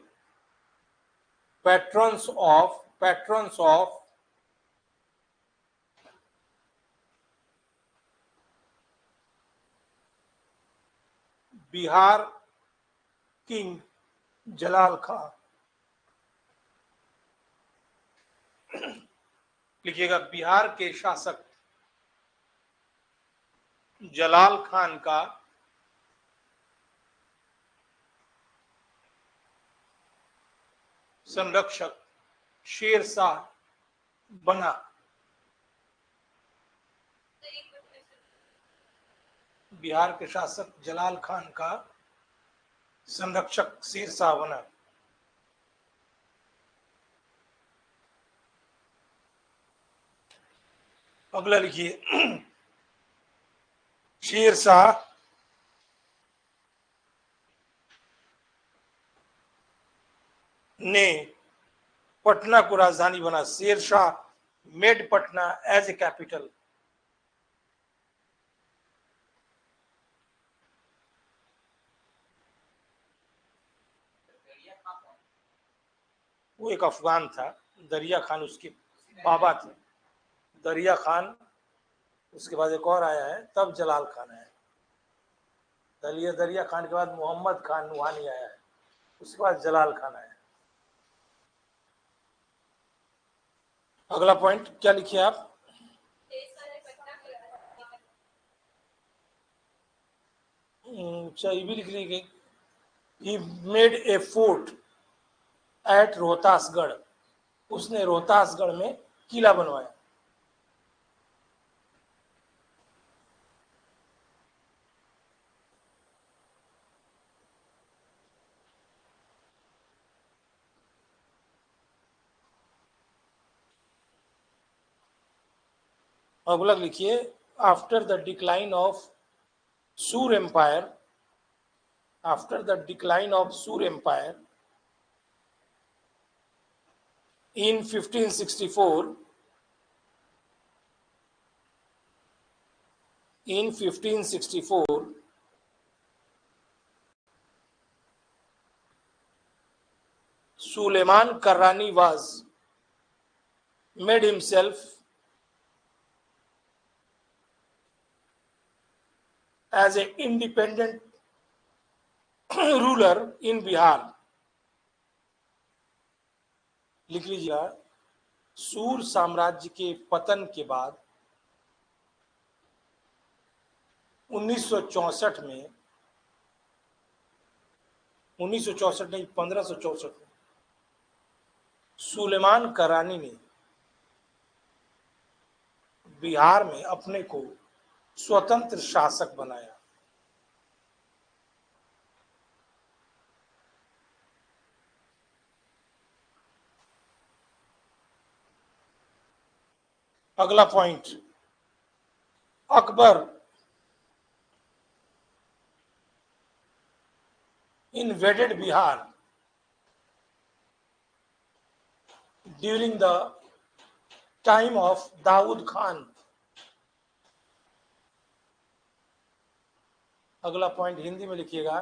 Speaker 4: patrons of Bihar king Jalal Khan. लिखिएगा बिहार के शासक जलाल खान का संरक्षक शेर शाह बना। बिहार के शासक जलाल खान का संरक्षक शेर शाह बना। अगला लिखिए शेर शाह ने पटना को राजधानी बना। Sher Shah made Patna as a capital. वो एक अफगान था, दरिया खान उसके बाबा थे। दरिया खान, उसके बाद एक और आया है, तब जलाल खान आया। दरिया खान के बाद मोहम्मद खान नुहानी आया है, उसके बाद जलाल खान आया। अगला पॉइंट क्या लिखिए आप? ये भी लिख लीजिए। He made a fort at Rohtasgarh. उसने रोहतासगढ़ में किला बनवाया। अगला लिखिए after the decline of Sur empire. After the decline of Sur empire in 1564, Suleiman Karrani was made himself as an independent ruler in Bihar। लिख लीजिएगा सूर साम्राज्य के पतन के बाद 1964 में, 1964 नहीं 1564 में सुलेमान करानी ने बिहार में अपने को स्वतंत्र शासक बनाया। अगला point, Akbar invaded Bihar during the time of Daud Khan. अगला पॉइंट हिंदी में लिखिएगा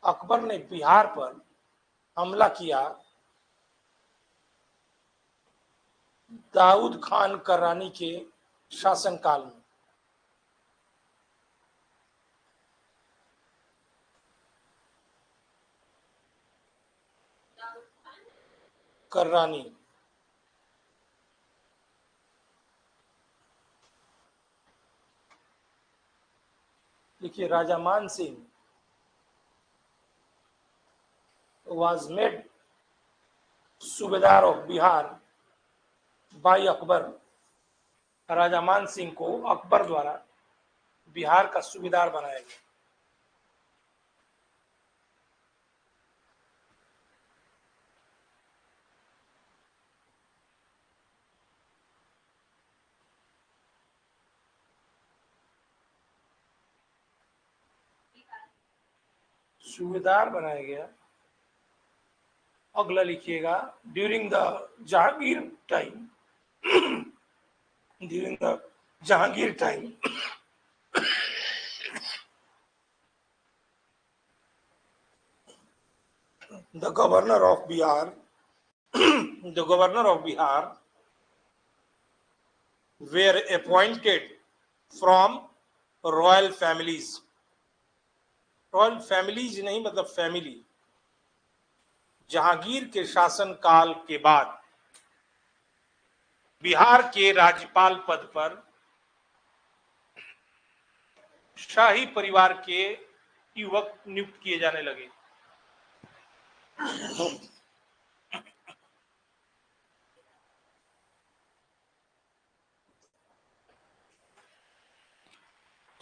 Speaker 4: अकबर ने बिहार पर हमला किया दाऊद खान करानी के शासनकाल में। करानी लिखिए राजा मान सिंह was made सूबेदार ऑफ बिहार बाई अकबर। राजा मान सिंह को अकबर द्वारा बिहार का सूबेदार बनाया गया। सूबेदार बनाया गया। अगला लिखिएगा during the Jahangir time, during the Jahangir time. The governor of Bihar, the governor of Bihar were appointed from royal families. Royal families नहीं, मतलब फैमिली। जहांगीर के शासन काल के बाद बिहार के राज्यपाल पद पर शाही परिवार के युवक नियुक्त किए जाने लगे।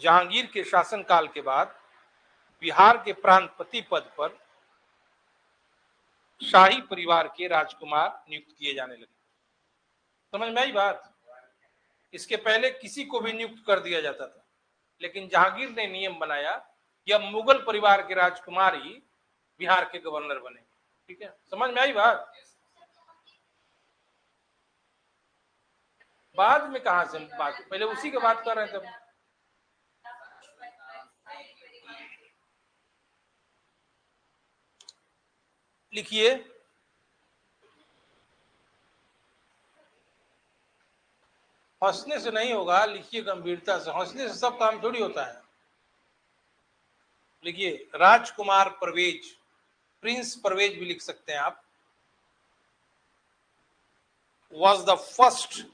Speaker 4: जहांगीर के शासनकाल के बाद बिहार के प्रांतपति पद पर शाही परिवार के राजकुमार नियुक्त किए जाने लगे। समझ में आई बात? इसके पहले किसी को भी नियुक्त कर दिया जाता था, लेकिन जहांगीर ने नियम बनाया कि अब मुगल परिवार के राजकुमार ही बिहार के गवर्नर बने। ठीक है, समझ में आई बात? बाद में कहा से बात, पहले उसी की बात कर रहे थे। लिखिए, हंसने से नहीं होगा, लिखिए गंभीरता से। हंसने से सब काम थोड़ी होता है। लिखिए, राजकुमार परवेज, प्रिंस परवेज भी लिख सकते हैं आप, was the first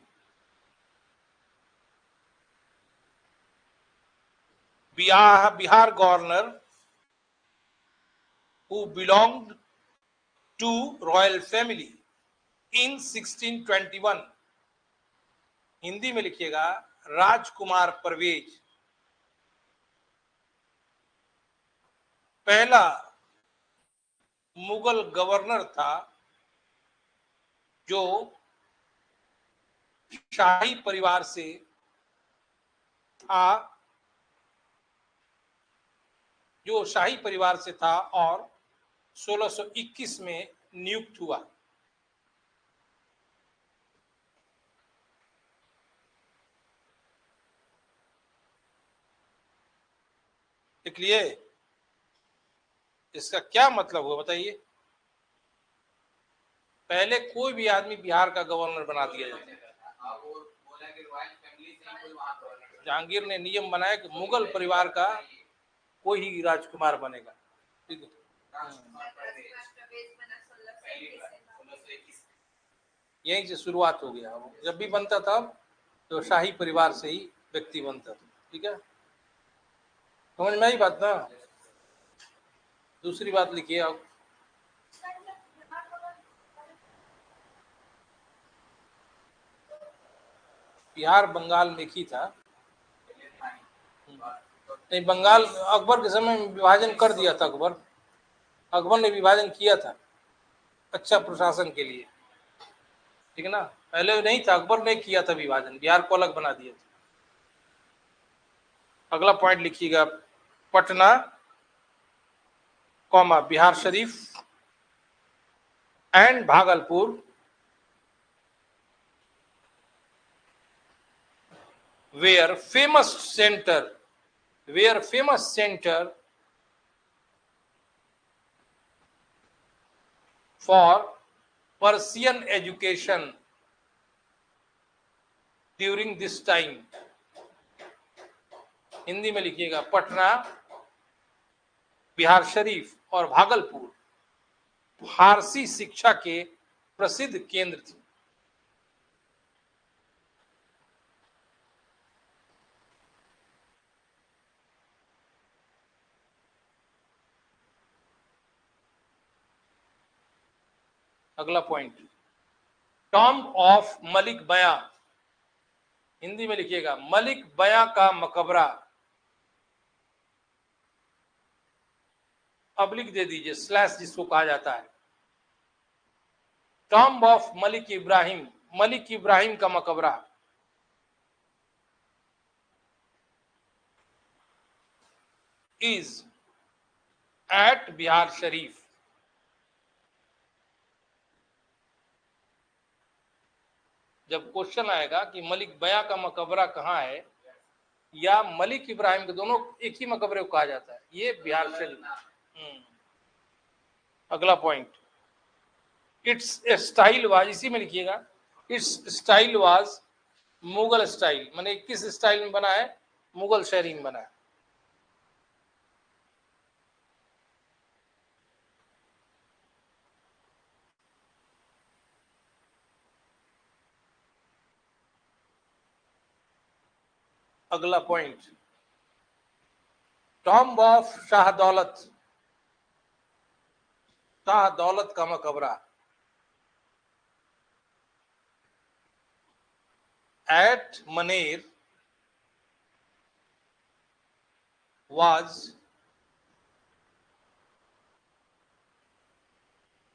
Speaker 4: Bihar governor who belonged to royal family in 1621। Hindi में लिखिएगा, राजकुमार परवेज पहला मुगल गवर्नर था जो शाही परिवार से था, और 1621 में नियुक्त हुआ। लिख लिए? इसका क्या मतलब हुआ बताइए? पहले कोई भी आदमी बिहार का गवर्नर बना दिया जाता है। जहांगीर ने नियम बनाया कि मुगल परिवार का कोई ही राजकुमार बनेगा। ठीक है, यहीं से शुरुआत हो गया। जब भी बनता था तो शाही परिवार से ही व्यक्ति बनता था। ठीक है, समझ में आई बात ना? दूसरी बात लिखिए आप, बिहार बंगाल में ही था। नहीं, बंगाल अकबर के समय में विभाजन कर दिया था। अकबर ने विभाजन किया था अच्छा प्रशासन के लिए। ठीक है ना, पहले नहीं था, अकबर ने किया था विभाजन, बिहार को अलग बना दिया था। अगला पॉइंट लिखिएगा, Patna comma Bihar Sharif and Bhagalpur were famous center for Persian education during this time। Hindi में लिखिएगा, पटना, बिहार शरीफ और भागलपुर फारसी शिक्षा के प्रसिद्ध केंद्र थे। अगला पॉइंट, टॉम ऑफ मलिक बया। हिंदी में लिखिएगा, मलिक बया का मकबरा। अब लिख दे दीजिए स्लैश, जिसको कहा जाता है टॉम ऑफ मलिक इब्राहिम, मलिक इब्राहिम का मकबरा इज एट बिहार शरीफ। जब क्वेश्चन आएगा कि मलिक बया का मकबरा कहाँ है या मलिक इब्राहिम के, दोनों एक ही मकबरे को कहा जाता है, ये बिहार शरीफ। अगला पॉइंट, इट्स स्टाइल वाज, इसी में लिखिएगा, it's style was Mughal style, माने किस स्टाइल में बना है, मुगल शैली में बना है। अगला पॉइंट, टॉम्ब ऑफ शाह दौलत, शाह दौलत का मकबरा at Maner was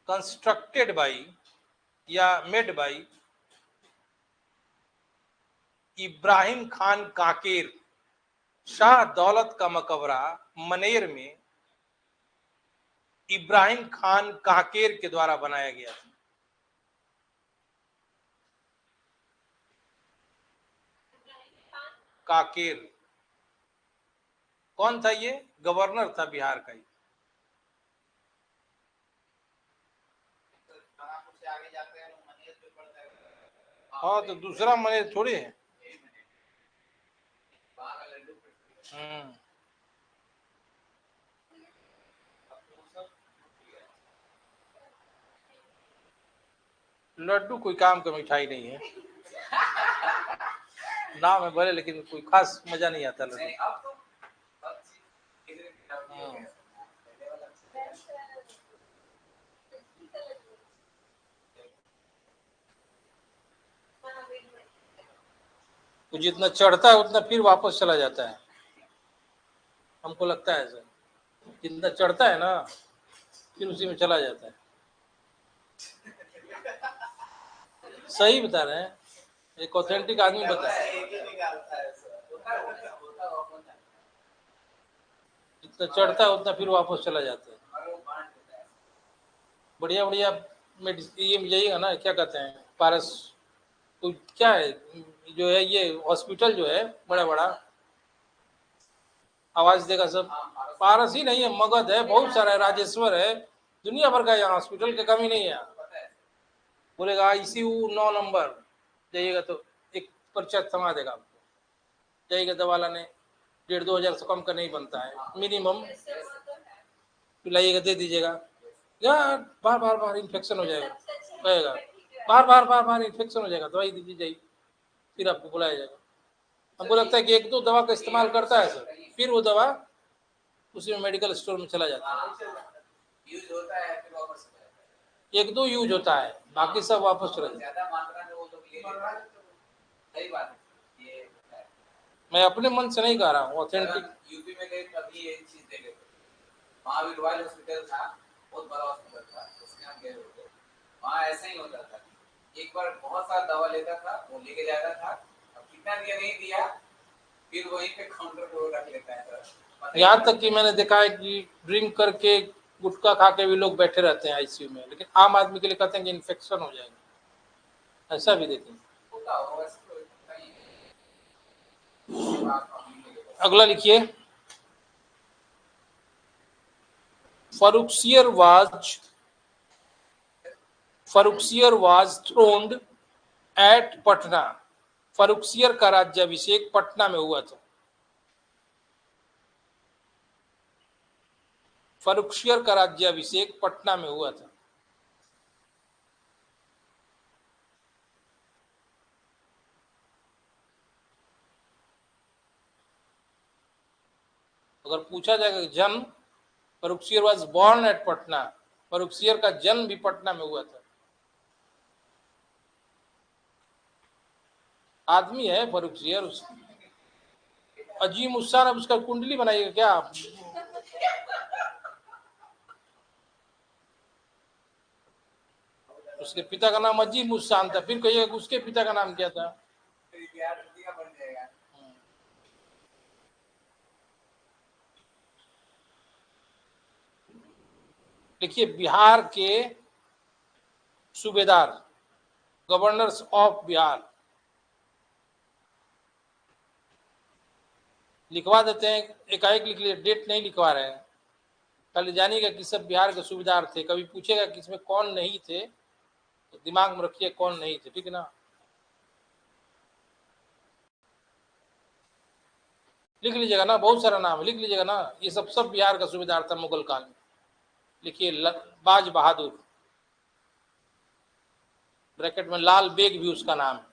Speaker 4: constructed by या made by इब्राहिम खान काकेर। शाह दौलत का मकबरा मनेर में इब्राहिम खान काकेर के द्वारा बनाया गया था। काकेर कौन था? ये गवर्नर था बिहार का ही। हाँ तो दूसरा मनेर थोड़ी है। लड्डू कोई काम का मिठाई नहीं है, नाम है भले, लेकिन कोई खास मजा नहीं आता लड्डू। तो जितना चढ़ता है उतना फिर वापस चला जाता है, हमको लगता है ऐसा। जितना चढ़ता है ना फिर उसी में चला जाता है। सही बता रहे हैं, एक ऑथेंटिक आदमी बता है। जितना चढ़ता है उतना फिर वापस चला जाता है। बढ़िया बढ़िया ये जाइएगा ना, क्या कहते हैं, पारस तो क्या है जो है, ये हॉस्पिटल जो है बड़ा बड़ा, आवाज देगा सब। पारस ही नहीं है, मगध है, बहुत सारा है, राजेश्वर है, दुनिया भर का यहाँ हॉस्पिटल की कमी नहीं है। बोलेगा आईसीयू 9 नंबर, जाइएगा तो एक पर्चा थमा देगा आपको, जाइएगा दवा लाने, 1,500-2 हजार से कम का नहीं बनता है मिनिमम, पिलाइएगा दे दीजिएगा, यार बार बार बार इन्फेक्शन हो जाएगा, कहेगा बार बार बार बार इन्फेक्शन हो जाएगा, दवाई दीजिए जाइए, फिर आपको बुलाया जाएगा। हमको लगता है कि 1-2 दवा का इस्तेमाल करता है सर, फिर वो दवा उसी में मेडिकल स्टोर में चला जाता है, 1-2 यूज होता है, बाकी सब वापस चला जाता है। मैं अपने मन से नहीं कह रहा हूँ, ऑथेंटिक।
Speaker 3: यूपी में गए तभी ये चीज देखे, महावीर रॉयल हॉस्पिटल था, बहुत बड़ा हॉस्पिटल था, उसमें हम गए थे, वहाँ ऐसा ही होता था, एक बार बहुत सारा दवा लेता था, वो लेके जाता था, अब कितना दिया नहीं दिया, फिर वहीं पे काउंटर पे रख लेता है सर।
Speaker 4: यहाँ तक कि मैंने देखा है कि ड्रिंक करके गुटखा खा के भी लोग बैठे रहते हैं आईसीयू में, लेकिन आम आदमी के लिए कहते हैं कि इन्फेक्शन हो जाएगा, ऐसा भी देखें। अगला लिखिए, Farrukhsiyar was throned eight Patna. Farrukhsiyar का राज्याभिषेक पटना में हुआ था। फरुखसियर का राज्याभिषेक पटना में हुआ था। अगर पूछा जाएगा जन्म, Farrukhsiyar was born at Patna, Farrukhsiyar का जन्म भी पटना में हुआ था। आदमी है फरुखसियर, अजीम उस्सान। अब उसका कुंडली बनाइएगा क्या आप? उसके पिता का नाम अजीम उस्सान था, फिर कहिएगा उसके पिता का नाम क्या था? देखिए, बिहार के सूबेदार गवर्नर्स ऑफ बिहार लिखवा देते हैं, एकाएक लिख लिए, डेट नहीं लिखवा रहे हैं। कल जानिएगा कि सब बिहार के सूबेदार थे। कभी पूछेगा कि इसमें कौन नहीं थे तो दिमाग में रखिए कौन नहीं थे, ठीक है ना। लिख लीजिएगा ना, बहुत सारा नाम है, लिख लीजिएगा ना। ये सब बिहार का सूबेदार था मुगल काल में। लिखिए बाज बहादुर, ब्रैकेट में लाल बेग भी उसका नाम है,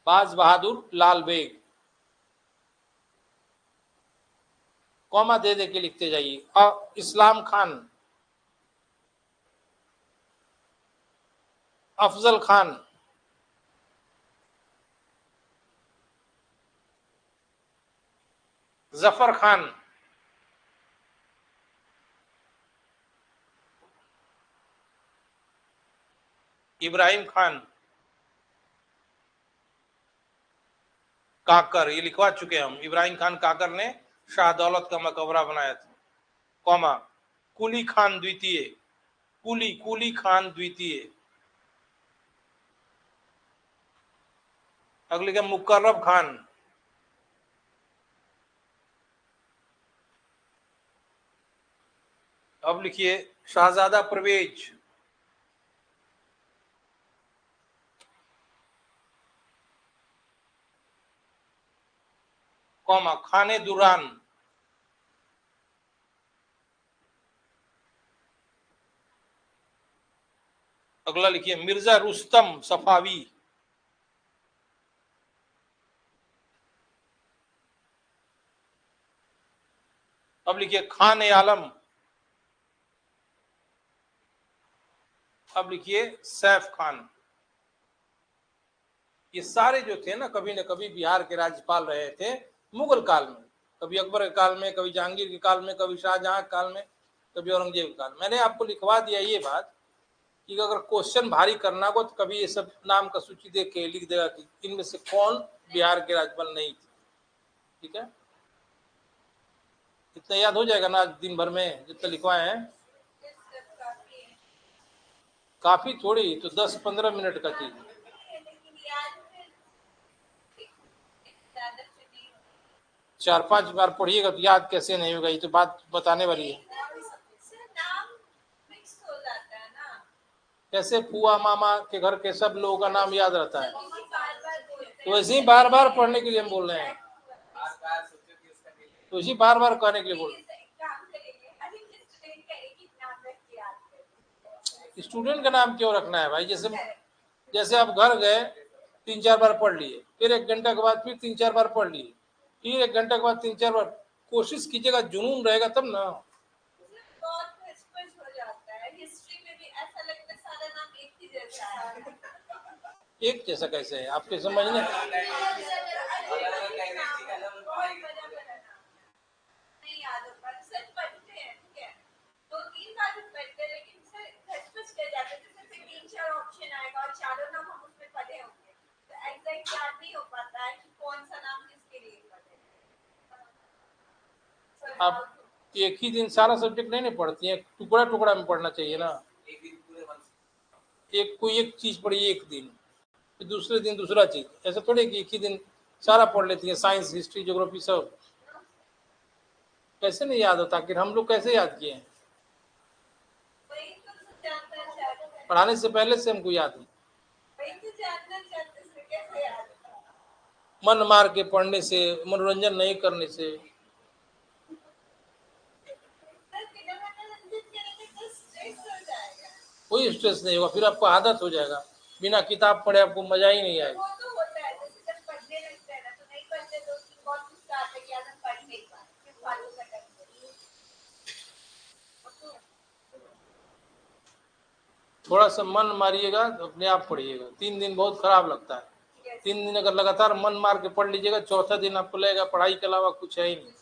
Speaker 4: बाज बहादुर लाल बेग। कॉमा दे दे के लिखते जाइए। इस्लाम खान, अफजल खान, जफर खान, इब्राहिम खान, काकर, ये लिखवा चुके हम। इब्राहिम खान काकर ने शाह दौलत का मकबरा बनाया था। कॉमा कुली खान द्वितीय, कुली खान द्वितीय। अगले का मुकर्रब खान, अब लिखिए शाहजादा परवेज, कॉमा खाने दुरान, अगला लिखिए मिर्जा रुस्तम सफावी, अब लिखिए खान आलम, अब लिखिए सैफ खान। ये सारे जो थे ना कभी न कभी बिहार के राज्यपाल रहे थे मुगल काल में, कभी अकबर के काल में, कभी जहांगीर के काल में, कभी शाहजहां के काल में, कभी औरंगजेब के काल में। मैंने आपको लिखवा दिया ये बात कि अगर क्वेश्चन भारी करना हो तो कभी ये सब नाम का सूची देख के लिख देगा कि इनमें से कौन बिहार के राज्यपाल नहीं थे, ठीक है। इतना याद हो जाएगा ना दिन भर में जितना लिखवाए हैं। काफी थोड़ी तो 10-15 मिनट का चीज। 4-5 बार पढ़िएगा तो याद कैसे नहीं होगा, ये तो बात बताने वाली है। कैसे फुआ मामा के घर के सब लोगों का नाम याद रहता है, तो वैसे ही बार बार पढ़ने के लिए हम बोल रहे हैं, तो इसी बार बार कहने के लिए बोल रहे हैं। स्टूडेंट का नाम क्यों रखना है भाई? जैसे आप घर गए 3-4 बार पढ़ लिए, फिर 1 घंटा के बाद फिर 3-4 बार पढ़ लिए, फिर 1 घंटा के बाद 3-4 बार। कोशिश कीजिएगा, जुनून रहेगा तब ना। एक जैसा कैसे है आपके समझने? आप एक ही दिन सारा सब्जेक्ट नहीं पढ़ती हैं, टुकड़ा टुकड़ा में पढ़ना चाहिए ना। एक कोई एक चीज पढ़िए एक दिन, फिर दूसरे दिन दूसरा चीज, ऐसा थोड़े कि एक ही दिन सारा पढ़ लेती है। साइंस, हिस्ट्री, ज्योग्राफी सब कैसे नहीं याद होता? आखिर हम लोग कैसे याद किए हैं? पढ़ाने से पहले से हमको याद है। मन मार के पढ़ने से, मनोरंजन नहीं करने से। कोई स्ट्रेस नहीं होगा, फिर आपको आदत हो जाएगा। बिना किताब पढ़े आपको मजा ही नहीं आएगा। थोड़ा सा मन मारिएगा तो अपने आप पढ़िएगा। 3 दिन बहुत खराब लगता है। 3 दिन अगर लगातार मन मार के पढ़ लीजिएगा, चौथा दिन आपको लगेगा पढ़ाई के अलावा कुछ है ही नहीं।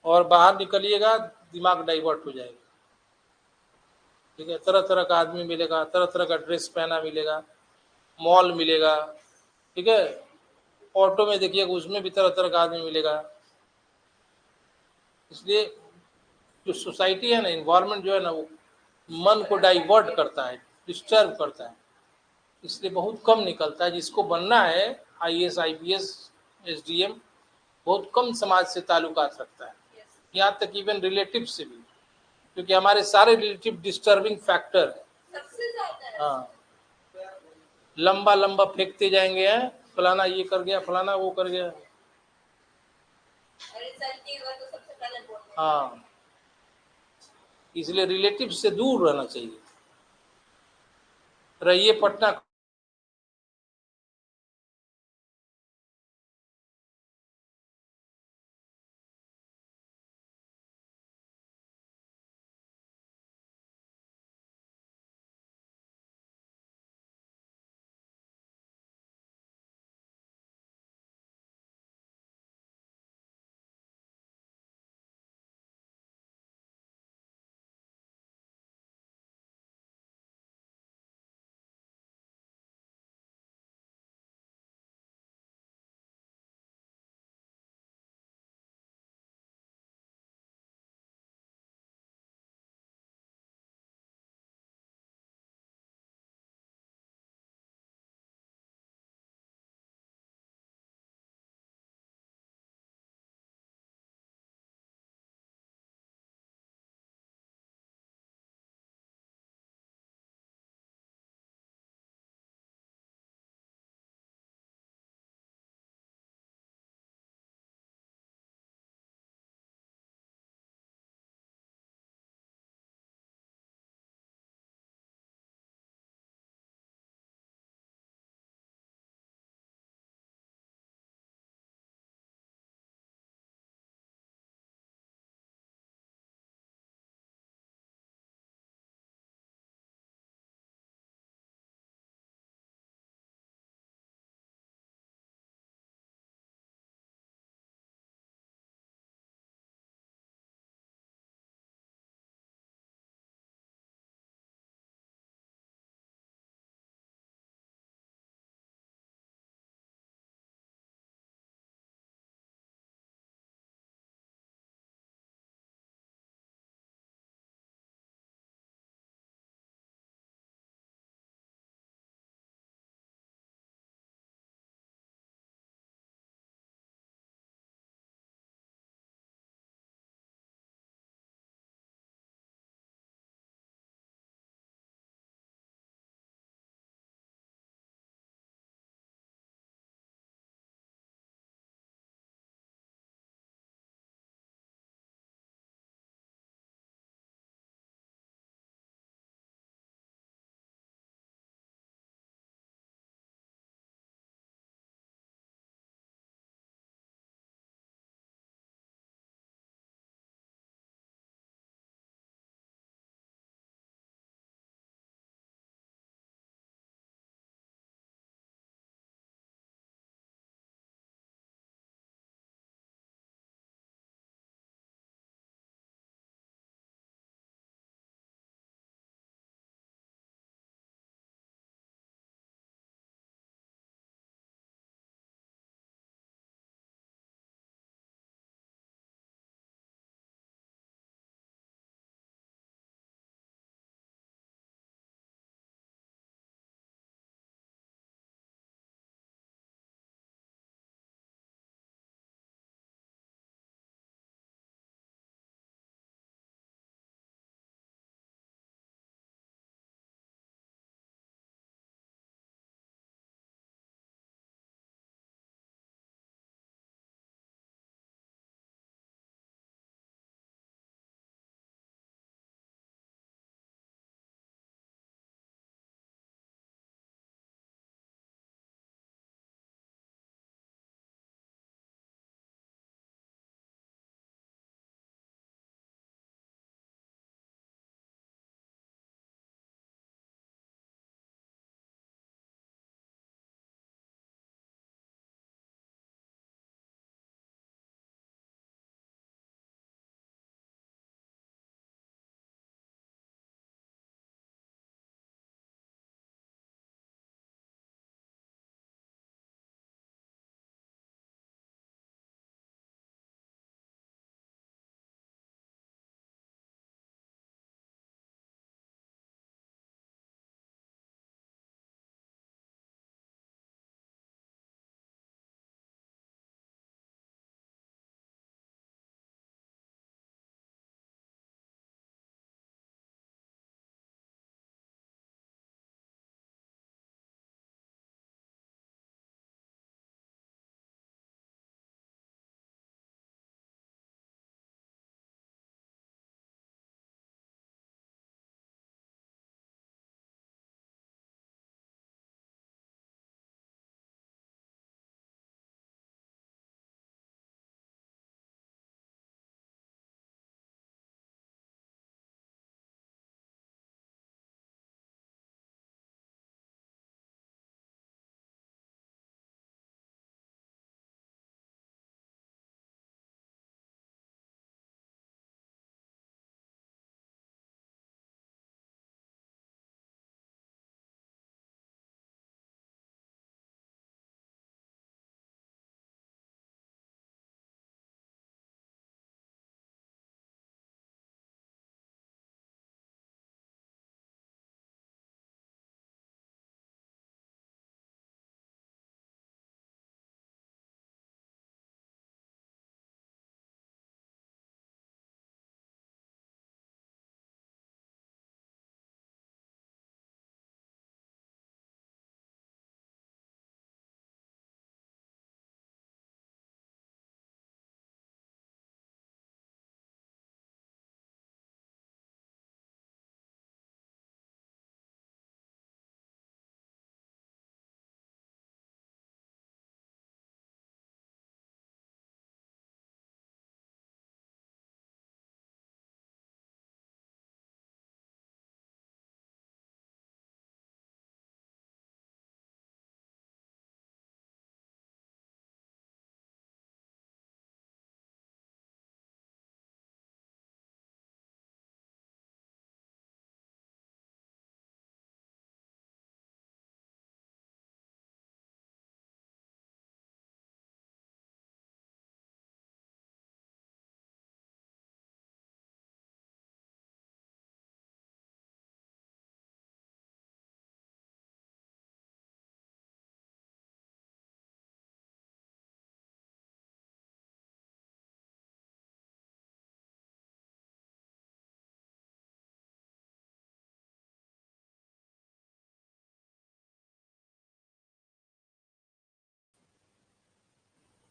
Speaker 4: और बाहर निकलिएगा दिमाग डाइवर्ट हो जाएगा, ठीक है। तरह तरह का आदमी मिलेगा, तरह तरह का ड्रेस पहना मिलेगा, मॉल मिलेगा, ठीक है। ऑटो में देखिएगा उसमें भी तरह तरह का आदमी मिलेगा। इसलिए जो सोसाइटी है ना, इन्वायरमेंट जो है ना, वो मन को डाइवर्ट करता है, डिस्टर्ब करता है, इसलिए बहुत कम निकलता है। जिसको बनना है IAS IPS SDM, बहुत कम समाज से ताल्लुकात रखता है, यहाँ तक इवन रिलेटिव से भी, क्योंकि हमारे सारे रिलेटिव डिस्टर्बिंग फैक्टर है।
Speaker 2: सबसे ज्यादा है।
Speaker 4: हाँ, लंबा लंबा फेंकते जाएंगे, हैं फलाना ये कर गया, फलाना वो कर गया।
Speaker 2: रिजल्ट नहीं हुआ तो सबसे पहले बोलते हैं।
Speaker 4: हाँ, इसलिए रिलेटिव से दूर रहना चाहिए। रहिए पटना